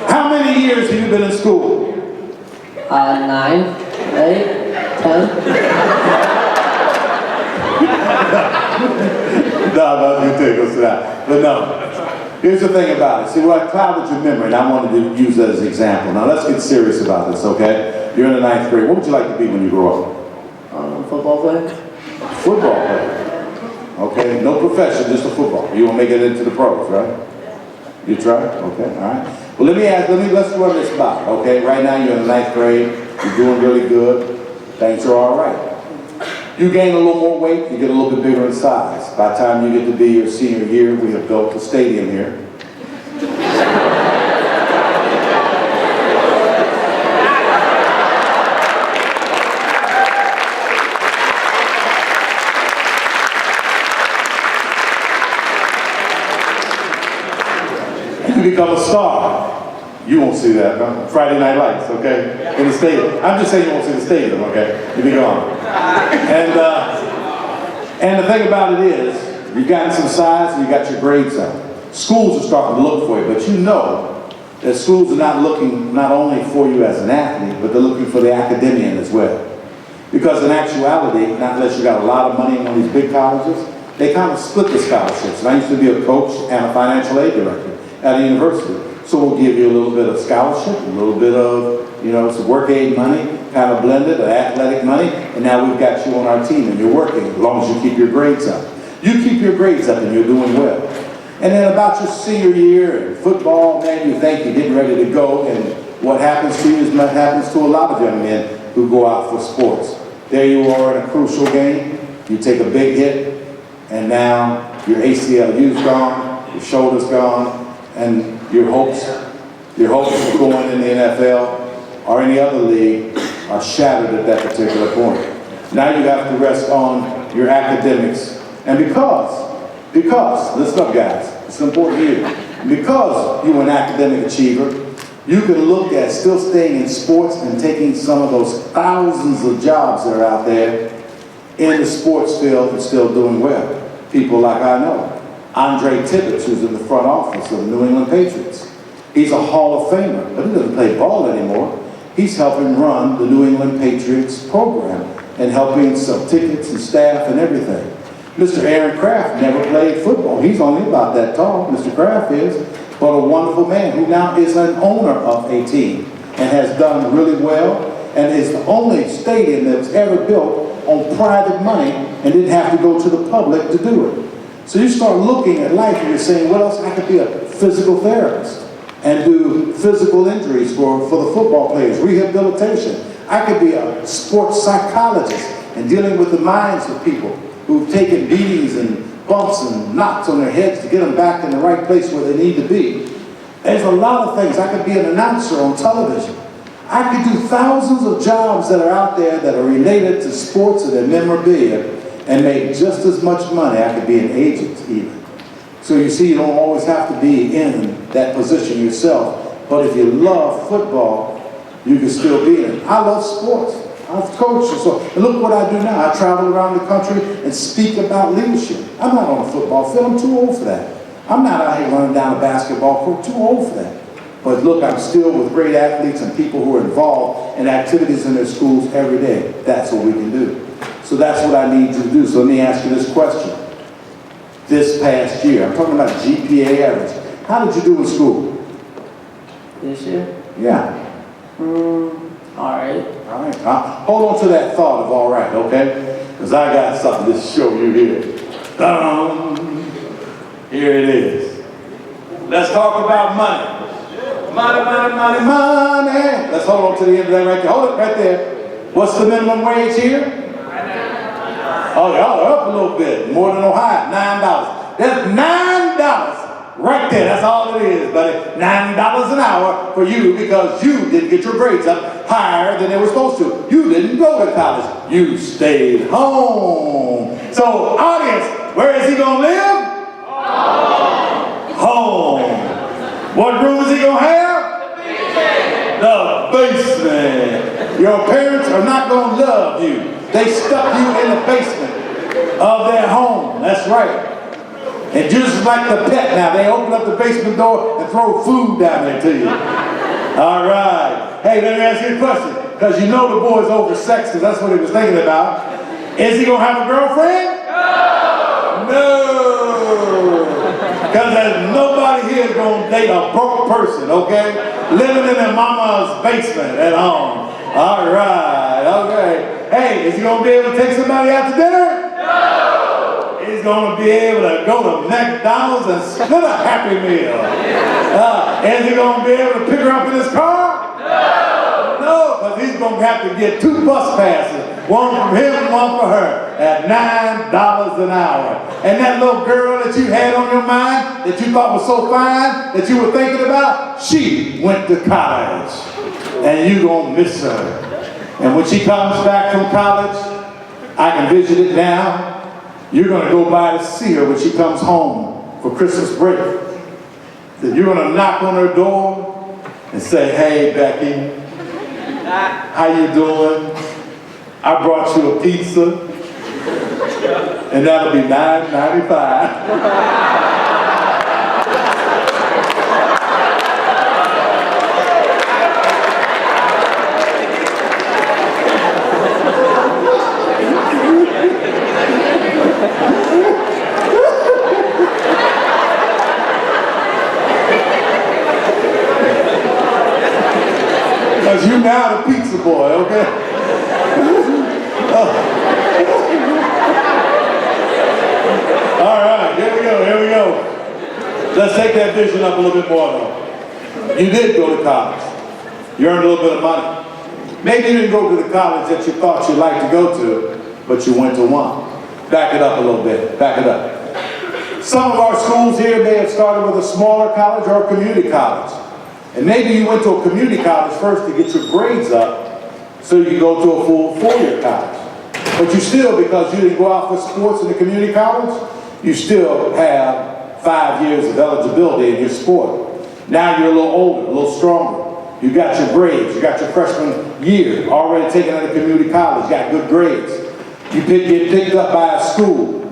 How many years have you been in school? 9, 8, 10. No, you take us to that. But no, here's the thing about it. See, what I clouded your memory, and I wanted to use that as an example. Now let's get serious about this, okay? You're in the 9th grade. What would you like to be when you grow up? Football player. Football player. Okay, no profession, just a football. You won't make it into the pros, right? You try? Okay, all right. Well, let's run this by, okay? Right now you're in the 9th grade. You're doing really good. Things are all right. You gain a little more weight, you get a little bit bigger in size. By the time you get to be your senior year, we have built a stadium here. You become a star. You won't see that, huh? Friday Night Lights, okay? In the stadium. I'm just saying you won't see the stadium, okay? You'll be gone. And the thing about it is, you've gotten some size and you got your grades up. Schools are starting to look for you, but you know that schools are not looking not only for you as an athlete, but they're looking for the academician as well. Because in actuality, not unless you got a lot of money in one of these big colleges, they kind of split the scholarships. And I used to be a coach and a financial aid director at a university. So we'll give you a little bit of scholarship, a little bit of, some work aid money, kind of blended, athletic money, and now we've got you on our team and you're working as long as you keep your grades up. You keep your grades up and you're doing well. And then about your senior year in football, man, you think you're getting ready to go, and what happens to you is what happens to a lot of young men who go out for sports. There you are in a crucial game, you take a big hit, and now your ACLU's gone, your shoulder's gone, and your hopes of going in the NFL or any other league are shattered at that particular point. Now you have to rest on your academics. And because, listen up guys, it's important here, because you're an academic achiever, you can look at still staying in sports and taking some of those thousands of jobs that are out there in the sports field and still doing well. People like I know. Andre Tibbetts, who's in the front office of the New England Patriots. He's a Hall of Famer, but he doesn't play ball anymore. He's helping run the New England Patriots program and helping sell tickets and staff and everything. Mr. Aaron Kraft never played football. He's only about that tall, Mr. Kraft is, but a wonderful man who now is an owner of a team and has done really well and is the only stadium that's ever built on private money and didn't have to go to the public to do it. So you start looking at life and you're saying, what else? I could be a physical therapist and do physical injuries for the football players, rehabilitation. I could be a sports psychologist and dealing with the minds of people who've taken beatings and bumps and knocks on their heads to get them back in the right place where they need to be. There's a lot of things. I could be an announcer on television. I could do thousands of jobs that are out there that are related to sports and their memorabilia and make just as much money. I could be an agent even. So you see, you don't always have to be in that position yourself. But if you love football, you can still be in it. I love sports. I've coached, and look what I do now. I travel around the country and speak about leadership. I'm not on a football field. I'm too old for that. I'm not out here running down a basketball court. Too old for that. But look, I'm still with great athletes and people who are involved in activities in their schools every day. That's what we can do. So that's what I need you to do. So let me ask you this question. This past year, I'm talking about GPA average. How did you do in school? This year? Yeah. All right. All right. Hold on to that thought of all right, okay? Because I got something to show you here. Here it is. Let's talk about money. Money, money, money, money. Let's hold on to the end of that right there. Hold it right there. What's the minimum wage here? Oh, y'all are up a little bit. More than Ohio. $9. That's $9 right there. That's all it is, buddy. $9 an hour for you because you didn't get your grades up higher than they were supposed to. You didn't go to college. You stayed home. So, audience, where is he going to live? Home. What room is he going to have? The basement. Your parents are not going to love you. They stuck you in the basement of their home. That's right. And just like the pet now, they open up the basement door and throw food down there to you. All right. Hey, let me ask you a question. Because you know the boy's oversexed, because that's what he was thinking about. Is he going to have a girlfriend? No. No. Because there's nobody here going to date a broke person, okay? Living in their mama's basement at home. All right, okay. Hey, is he going to be able to take somebody out to dinner? No! He's going to be able to go to McDonald's and split a Happy Meal. Is he going to be able to pick her up in his car? No! No, because he's going to have to get 2 bus passes. One from him and one for her at $9 an hour. And that little girl that you had on your mind that you thought was so fine that you were thinking about, she went to college. And you're going to miss her. And when she comes back from college, I can visit it now. You're going to go by to see her when she comes home for Christmas break. Then you're going to knock on her door and say, hey, Becky, how you doing? I brought you a pizza. And that'll be $9.95. Because you're now the pizza boy, okay? All right, here we go. Let's take that vision up a little bit more though. You did go to college. You earned a little bit of money. Maybe you didn't go to the college that you thought you'd like to go to, but you went to one. Back it up a little bit, back it up. Some of our schools here may have started with a smaller college or a community college. And maybe you went to a community college first to get your grades up so you could go to a full 4-year college. But you still, because you didn't go out for sports in the community college, you still have 5 years of eligibility in your sport. Now you're a little older, a little stronger. You got your grades, you got your freshman year already taken out of community college, got good grades. You get picked up by a school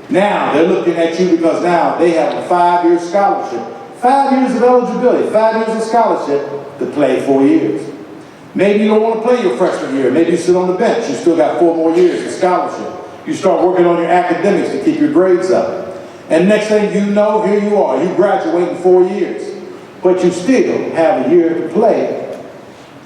Now they're looking at you because now they have a 5-year scholarship. 5 years of eligibility, 5 years of scholarship to play 4 years. Maybe you don't want to play your freshman year. Maybe you sit on the bench. You still got 4 more years of scholarship. You start working on your academics to keep your grades up. And next thing you know, here you are. You graduate in 4 years. But you still have a year to play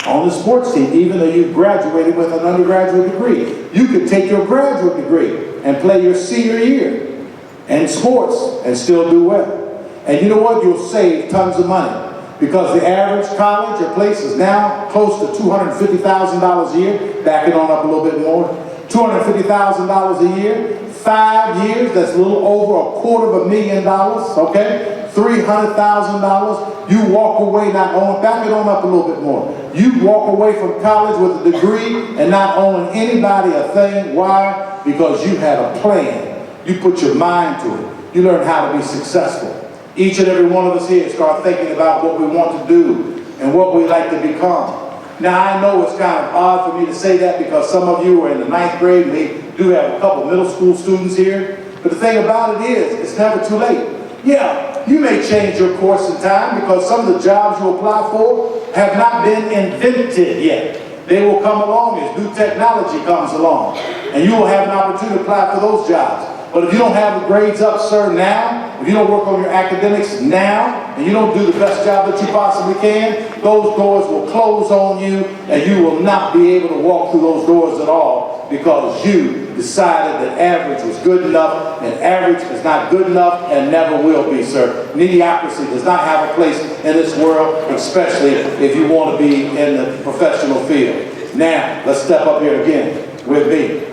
on the sports team, even though you graduated with an undergraduate degree. You could take your graduate degree and play your senior year in sports and still do well. And you know what? You'll save tons of money because the average college or place is now close to $250,000 a year, backing on up a little bit more. $250,000 a year, 5 years, that's a little over $250,000, okay? $300,000, you walk away not owning, back it on up a little bit more. You walk away from college with a degree and not owing anybody a thing. Why? Because you had a plan. You put your mind to it. You learn how to be successful. Each and every one of us here start thinking about what we want to do and what we like to become. Now I know it's kind of odd for me to say that because some of you are in the 9th grade. We do have a couple middle school students here. But the thing about it is, it's never too late. Yeah, you may change your course in time because some of the jobs you apply for have not been invented yet. They will come along as new technology comes along. And you will have an opportunity to apply for those jobs. But if you don't have the grades up, sir, now, if you don't work on your academics now, and you don't do the best job that you possibly can, those doors will close on you, and you will not be able to walk through those doors at all because you decided that average was good enough, and average is not good enough and never will be, sir. Mediocrity does not have a place in this world, especially if you want to be in the professional field. Now, let's step up here again with me.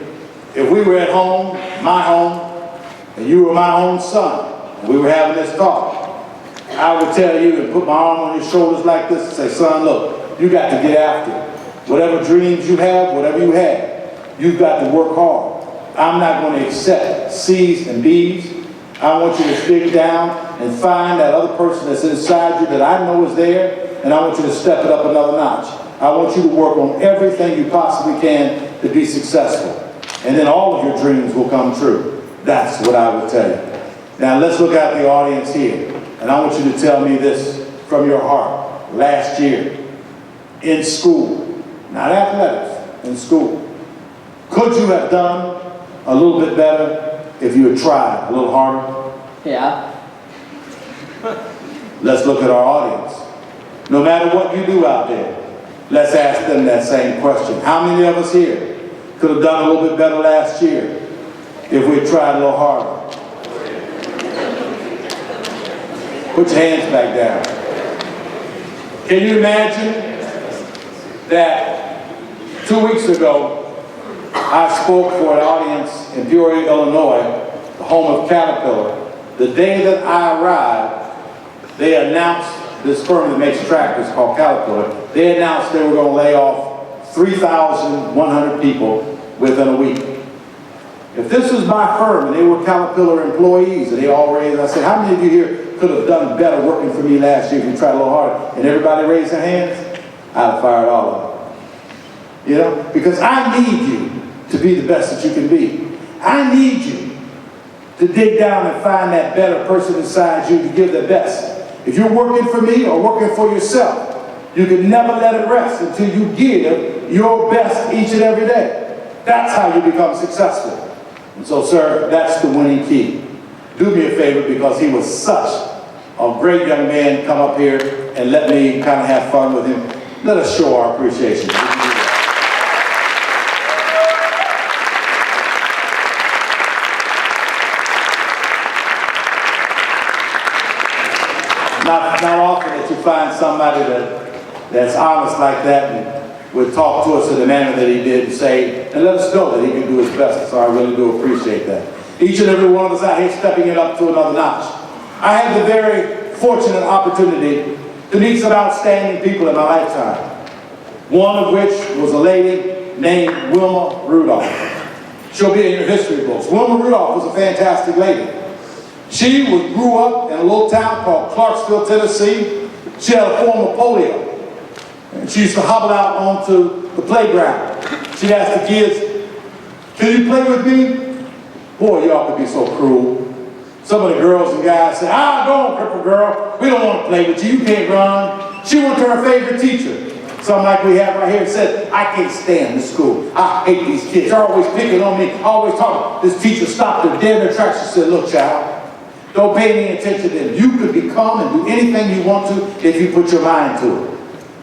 If we were at home, my home, and you were my own son, and we were having this talk, I would tell you and put my arm on your shoulders like this and say, son, look, you got to get after it. Whatever dreams you have, whatever you have, you've got to work hard. I'm not going to accept C's and B's. I want you to dig down and find that other person that's inside you that I know is there, and I want you to step it up another notch. I want you to work on everything you possibly can to be successful. And then all of your dreams will come true. That's what I would tell you. Now let's look at the audience here. And I want you to tell me this from your heart. Last year, in school, not athletics, in school, could you have done a little bit better if you had tried a little harder? Yeah. Let's look at our audience. No matter what you do out there, let's ask them that same question. How many of us here could have done a little bit better last year if we tried a little harder? Put your hands back down. Can you imagine that 2 weeks ago, I spoke for an audience in Peoria, Illinois, the home of Caterpillar. The day that I arrived, they announced, this firm that makes tractors called Caterpillar, they announced they were going to lay off 3,100 people within a week. If this was my firm and they were Caterpillar employees and they all raised, I said, how many of you here could have done better working for me last year if you tried a little harder? And everybody raised their hands? I'd have fired all of them. You know, because I need you to be the best that you can be. I need you to dig down and find that better person inside you to give the best. If you're working for me or working for yourself, you can never let it rest until you give your best each and every day. That's how you become successful. And so, sir, that's the winning key. Do me a favor, because he was such a great young man, come up here and let me kind of have fun with him. Let us show our appreciation. Not often that you find somebody that's honest like that and would talk to us in the manner that he did and say, and let us know that he can do his best. So I really do appreciate that. Each and every one of us out here stepping it up to another notch. I had the very fortunate opportunity to meet some outstanding people in my lifetime. One of which was a lady named Wilma Rudolph. She'll be in your history books. Wilma Rudolph was a fantastic lady. She grew up in a little town called Clarksville, Tennessee. She had a form of polio. And she used to hobble out onto the playground. She'd ask the kids, can you play with me? Boy, y'all could be so cruel. Some of the girls and guys said, ah, go on, cripple girl. We don't want to play with you. You can't run. She went to her favorite teacher. Something like we have right here, and said, I can't stand this school. I hate these kids. They're always picking on me, always talking. This teacher stopped her dead in her tracks. She said, look, child, don't pay any attention to them. You could become and do anything you want to if you put your mind to it.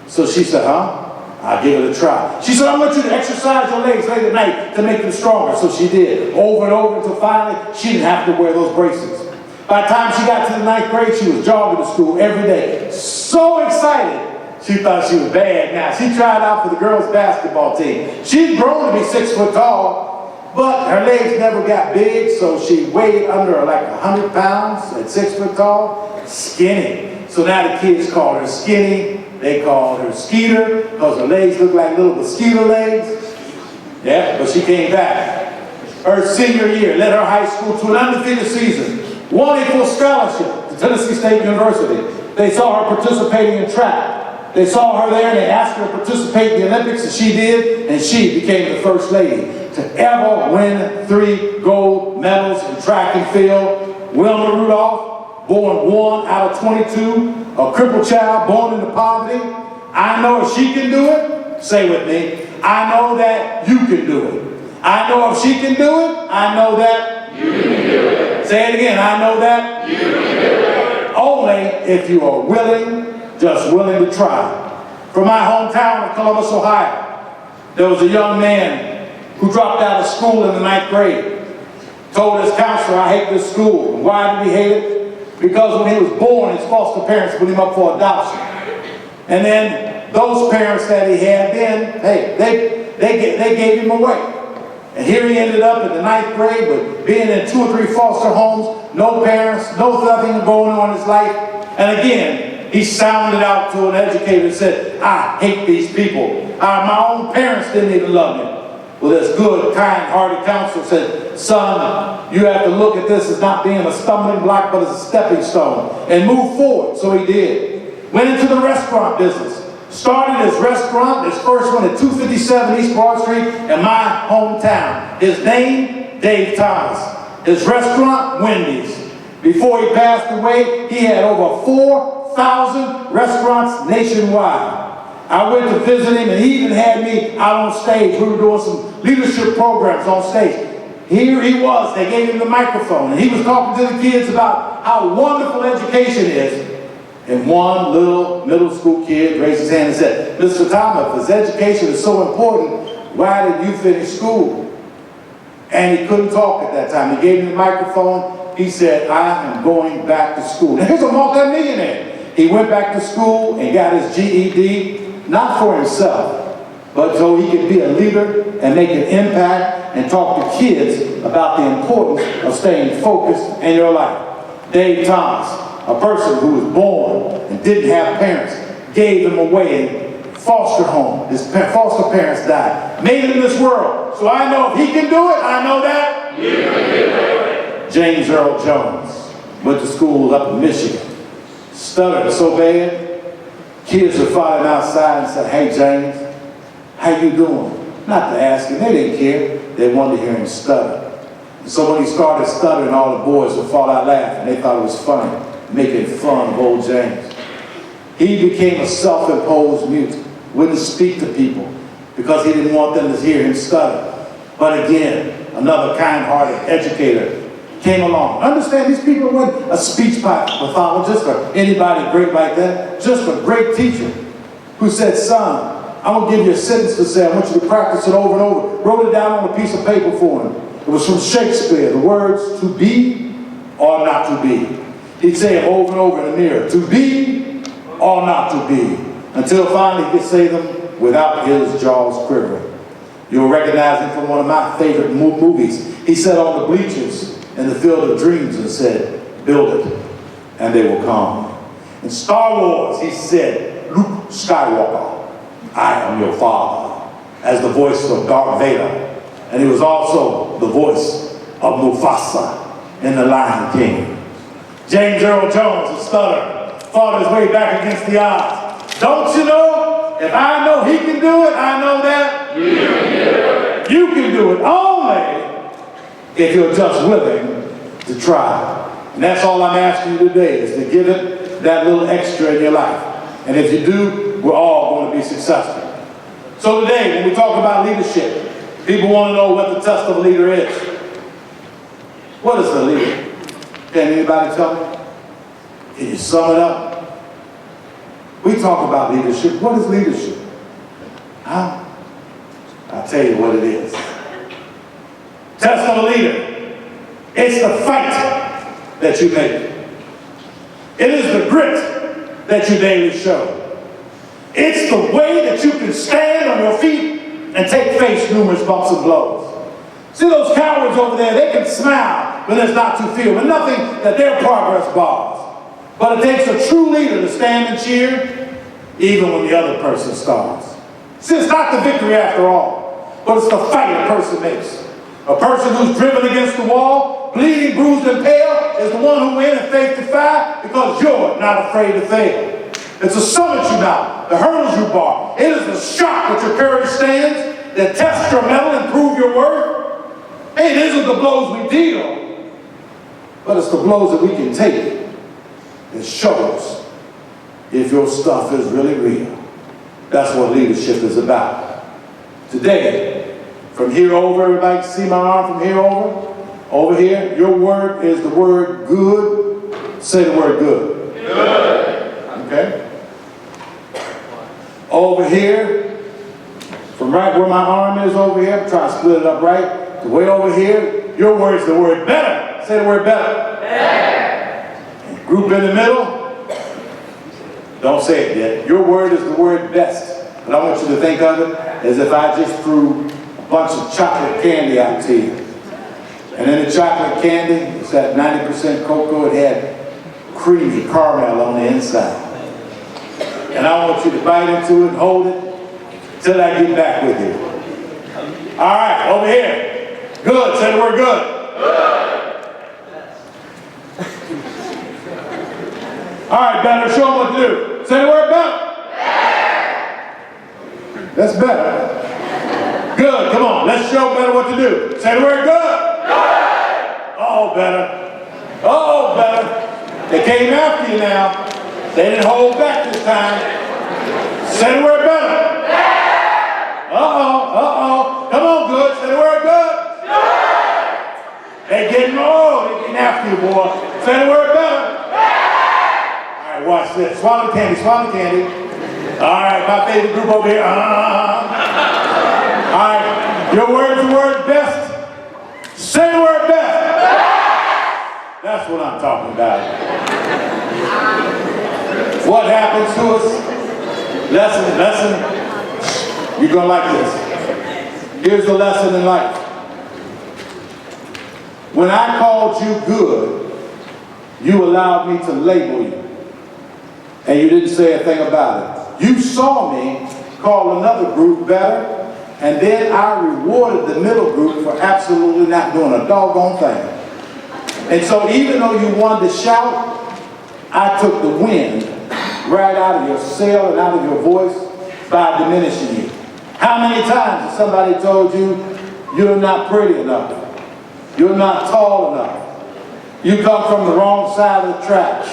So she said, huh? I'll give it a try. She said, I want you to exercise your legs late at night to make them stronger. So she did, over and over, until finally she didn't have to wear those braces. By the time she got to the 9th grade, she was jogging to school every day. So excited. She thought she was bad now. She tried out for the girls' basketball team. She'd grown to be 6 foot tall, but her legs never got big, so she weighed under like 100 pounds at 6 foot tall. Skinny. So now the kids called her skinny. They called her Skeeter because her legs looked like little mosquito legs. Yeah, but she came back. Her senior year led her high school to an undefeated season. Won a full scholarship to Tennessee State University. They saw her participating in track. They saw her there and they asked her to participate in the Olympics, and she did, and she became the first lady to ever win 3 gold medals in track and field. Wilma Rudolph, born 1 out of 22, a crippled child born into poverty. I know if she can do it, say with me, I know that you can do it. I know if she can do it, I know that you can do it. Say it again, I know that you can do it. Only if you are willing, just willing to try. From my hometown of Columbus, Ohio, there was a young man who dropped out of school in the 9th grade. Told his counselor, I hate this school. And why did he hate it? Because when he was born, his foster parents put him up for adoption. And then those parents that he had then, hey, they gave him away. And here he ended up in the 9th grade with being in 2 or 3 foster homes, no parents, no nothing going on in his life. And again, he sounded out to an educator and said, I hate these people. My own parents didn't even love me. Well, this good, kind-hearted counselor said, son, you have to look at this as not being a stumbling block, but as a stepping stone, and move forward. So he did. Went into the restaurant business. Started his restaurant, his first one at 257 East Broad Street in my hometown. His name, Dave Thomas. His restaurant, Wendy's. Before he passed away, he had over 4,000 restaurants nationwide. I went to visit him, and he even had me out on stage. We were doing some leadership programs on stage. Here he was. They gave him the microphone, and he was talking to the kids about how wonderful education is. And one little middle school kid raised his hand and said, Mr. Thomas, if his education is so important, why did you finish school? And he couldn't talk at that time. He gave me the microphone. He said, I am going back to school. Now, here's a multimillionaire. He went back to school and got his GED, not for himself, but so he could be a leader and make an impact and talk to kids about the importance of staying focused in your life. Dave Thomas, a person who was born and didn't have parents, gave him away in foster home. His foster parents died. Made it in this world. So I know if he can do it, I know that you can do it. James Earl Jones went to school up in Michigan. Stuttered so bad, kids were falling outside and said, hey James, how you doing? Not to ask him, they didn't care. They wanted to hear him stutter. And so when he started stuttering, all the boys would fall out laughing. They thought it was funny, making fun of old James. He became a self-imposed mute, wouldn't speak to people because he didn't want them to hear him stutter. But again, another kind-hearted educator came along. Understand, these people weren't a speech pathologist or anybody great like that, just a great teacher who said, son, I'm going to give you a sentence to say. I want you to practice it over and over. Wrote it down on a piece of paper for him. It was from Shakespeare, the words, to be or not to be. He'd say it over and over in the mirror, to be or not to be, until finally he could say them without his jaws quivering. You'll recognize him from one of my favorite movies. He sat on the bleachers in the Field of Dreams and said, build it, and they will come. In Star Wars, he said, Luke Skywalker, I am your father, as the voice of Darth Vader. And he was also the voice of Mufasa in The Lion King. James Earl Jones, a stutter, fought his way back against the odds. Don't you know, if I know he can do it, I know that you can do it. You can do it. Only if you're just willing to try. And that's all I'm asking you today, is to give it that little extra in your life. And if you do, we're all going to be successful. So today, when we talk about leadership, people want to know what the test of a leader is. What is a leader? Can anybody tell me? Can you sum it up? We talk about leadership. What is leadership? Huh? I'll tell you what it is. Test of a leader. It's the fight that you make. It is the grit that you daily show. It's the way that you can stand on your feet and face numerous bumps and blows. See those cowards over there, they can smile when there's not too few, and nothing that their progress bars. But it takes a true leader to stand and cheer, even when the other person starves. See, it's not the victory after all, but it's the fight a person makes. A person who's driven against the wall, bleeding, bruised, and pale, is the one who wins in faith to fight, because you're not afraid to fail. It's the summit you mount, the hurdles you bar. It is the shock that your courage stands, that tests your mettle and prove your worth. Hey, it isn't the blows we deal, but it's the blows that we can take that shows if your stuff is really real. That's what leadership is about. Today, from here over, everybody can see my arm from here over? Over here, your word is the word good. Say the word good. Good. Okay? Over here, from right where my arm is over here, I'm trying to split it up right. The way over here, your word is the word better. Say the word better. Better. And group in the middle, don't say it yet. Your word is the word best. But I want you to think of it as if I just threw a bunch of chocolate candy out to you. And in the chocolate candy, it's that 90% cocoa. It had creamy caramel on the inside. And I want you to bite into it and hold it till I get back with you. All right, over here. Good. Say the word good. Good. All right, better. Show them what to do. Say the word better. Better. That's better. Good. Come on. Let's show better what to do. Say the word good. Good. Oh, better. Oh, better. They came after you now. They didn't hold back this time. Say the word better. Yeah. Uh-oh, uh-oh. Come on, good. Say the word good. Good. They getting after you, boy. Say the word better. Yeah. All right, watch this. Swallow the candy, swallow the candy. All right, my favorite group over here. All right, your word's the word best. Say the word best. Yeah. That's what I'm talking about. What happens to us? Lesson. You're gonna like this. Here's the lesson in life. When I called you good, you allowed me to label you. And you didn't say a thing about it. You saw me call another group better, and then I rewarded the middle group for absolutely not doing a doggone thing. And so even though you wanted to shout, I took the wind right out of your sail and out of your voice by diminishing you. How many times has somebody told you, you're not pretty enough, you're not tall enough, you come from the wrong side of the tracks,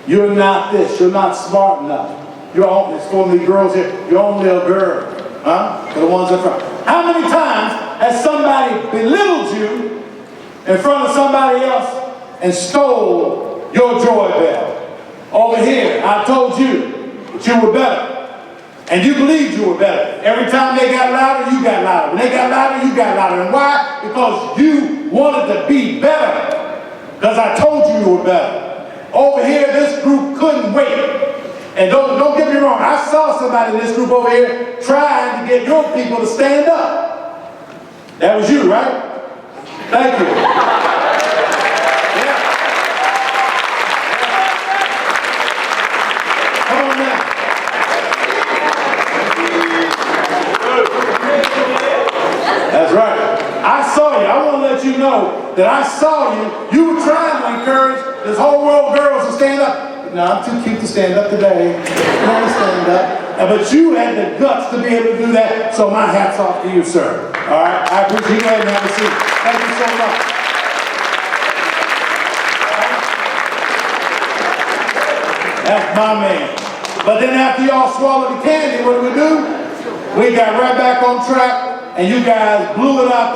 you're not this, you're not smart enough, you're only, it's for me girls here, you're only a girl, huh? For the ones in front. How many times has somebody belittled you in front of somebody else and stole your joy bell? Over here, I told you that you were better. And you believed you were better. Every time they got louder, you got louder. When they got louder, you got louder. And why? Because you wanted to be better. Because I told you you were better. Over here, this group couldn't wait. And don't get me wrong, I saw somebody in this group over here trying to get your people to stand up. That was you, right? Thank you. That's right. I saw you. I want to let you know that I saw you. You were trying to encourage this whole world of girls to stand up. No, I'm too cute to stand up today. I want to stand up. But you had the guts to be able to do that, so my hat's off to you, sir. All right? I appreciate you. Go ahead and have a seat. Thank you so much. That's my man. But then after y'all swallowed the candy, what do? We got right back on track, and you guys blew it out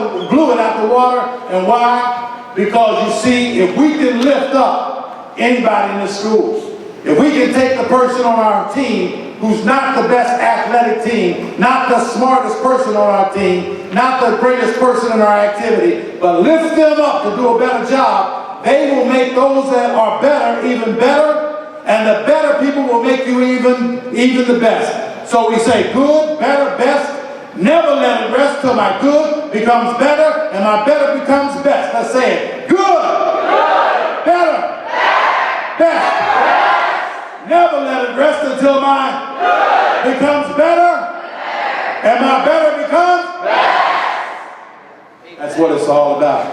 the water. And why? Because you see, if we can lift up anybody in the schools, if we can take the person on our team who's not the best athletic team, not the smartest person on our team, not the greatest person in our activity, but lift them up to do a better job, they will make those that are better even better, and the better people will make you even the best. So we say good, better, best. Never let it rest till my good becomes better and my better becomes best. Let's say it. Good, better, best. Never let it rest until my becomes better and my better becomes best. That's what it's all about.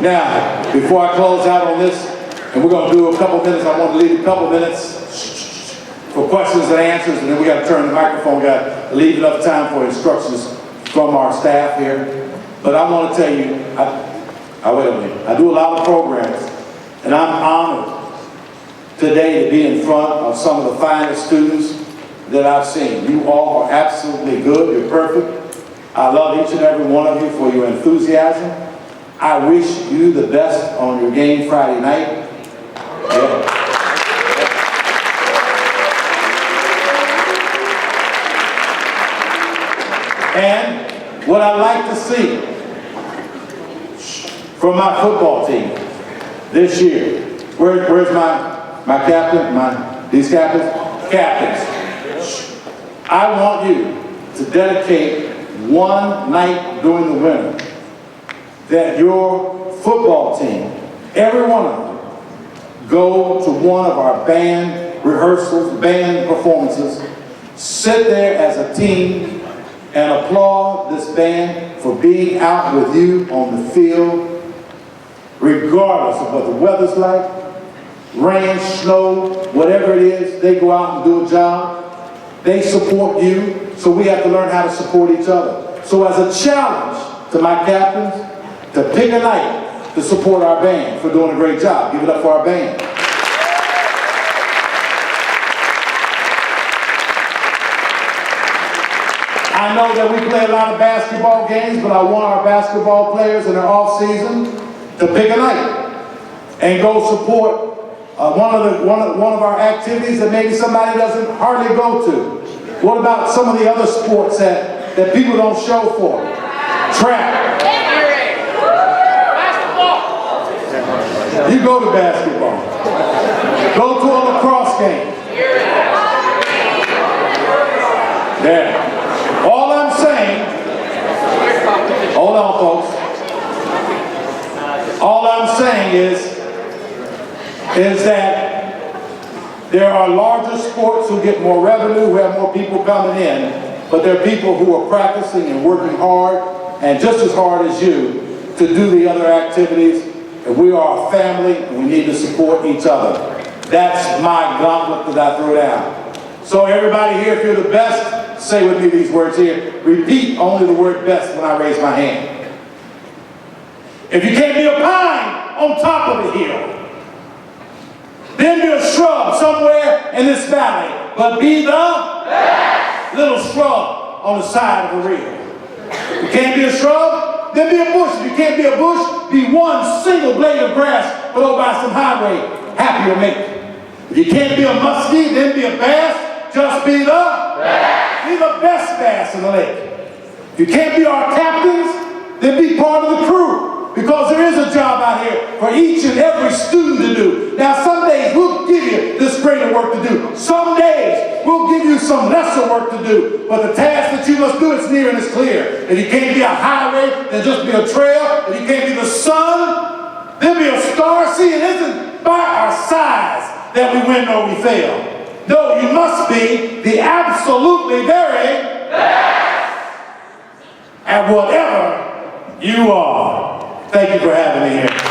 Now, before I close out on this, and we're going to do a couple minutes, I want to leave a couple minutes for questions and answers, and then we got to turn the microphone, got to leave enough time for instructions from our staff here. But I want to tell you, I do a lot of programs, and I'm honored today to be in front of some of the finest students that I've seen. You all are absolutely good, you're perfect. I love each and every one of you for your enthusiasm. I wish you the best on your game Friday night. Yeah. And what I like to see from my football team this year, where's my captain, these captains? Captains. I want you to dedicate one night during the winter that your football team, every one of them, go to one of our band rehearsals, band performances, sit there as a team and applaud this band for being out with you on the field, regardless of what the weather's like, rain, snow, whatever it is, they go out and do a job. They support you, so we have to learn how to support each other. So as a challenge to my captains, to pick a night to support our band for doing a great job. Give it up for our band. I know that we play a lot of basketball games, but I want our basketball players in their off season to pick a night and go support one of our activities that maybe somebody doesn't hardly go to. What about some of the other sports that people don't show for? Track. You go to basketball. Go to a lacrosse game. There. All I'm saying, hold on folks, all I'm saying is that there are larger sports who get more revenue, who have more people coming in, but there are people who are practicing and working hard, and just as hard as you, to do the other activities, and we are a family, and we need to support each other. That's my gauntlet that I throw down. So everybody here, if you're the best, say with me these words here. Repeat only the word best when I raise my hand. If you can't be a pine on top of a hill, then be a shrub somewhere in this valley, but be the best little shrub on the side of a river. You can't be a shrub, then be a bush. If you can't be a bush, be one single blade of grass below by some highway. Happy you'll make it. If you can't be a muskie, then be a bass. Just be the best. Be the best bass in the lake. If you can't be our captains, then be part of the crew. Because there is a job out here for each and every student to do. Now some days we'll give you this greater work to do. Some days we'll give you some lesser work to do. But the task that you must do is near and it's clear. If you can't be a highway, then just be a trail. If you can't be the sun, then be a star. See, it isn't by our size that we win or we fail. No, you must be the absolutely very best at whatever you are. Thank you for having me here.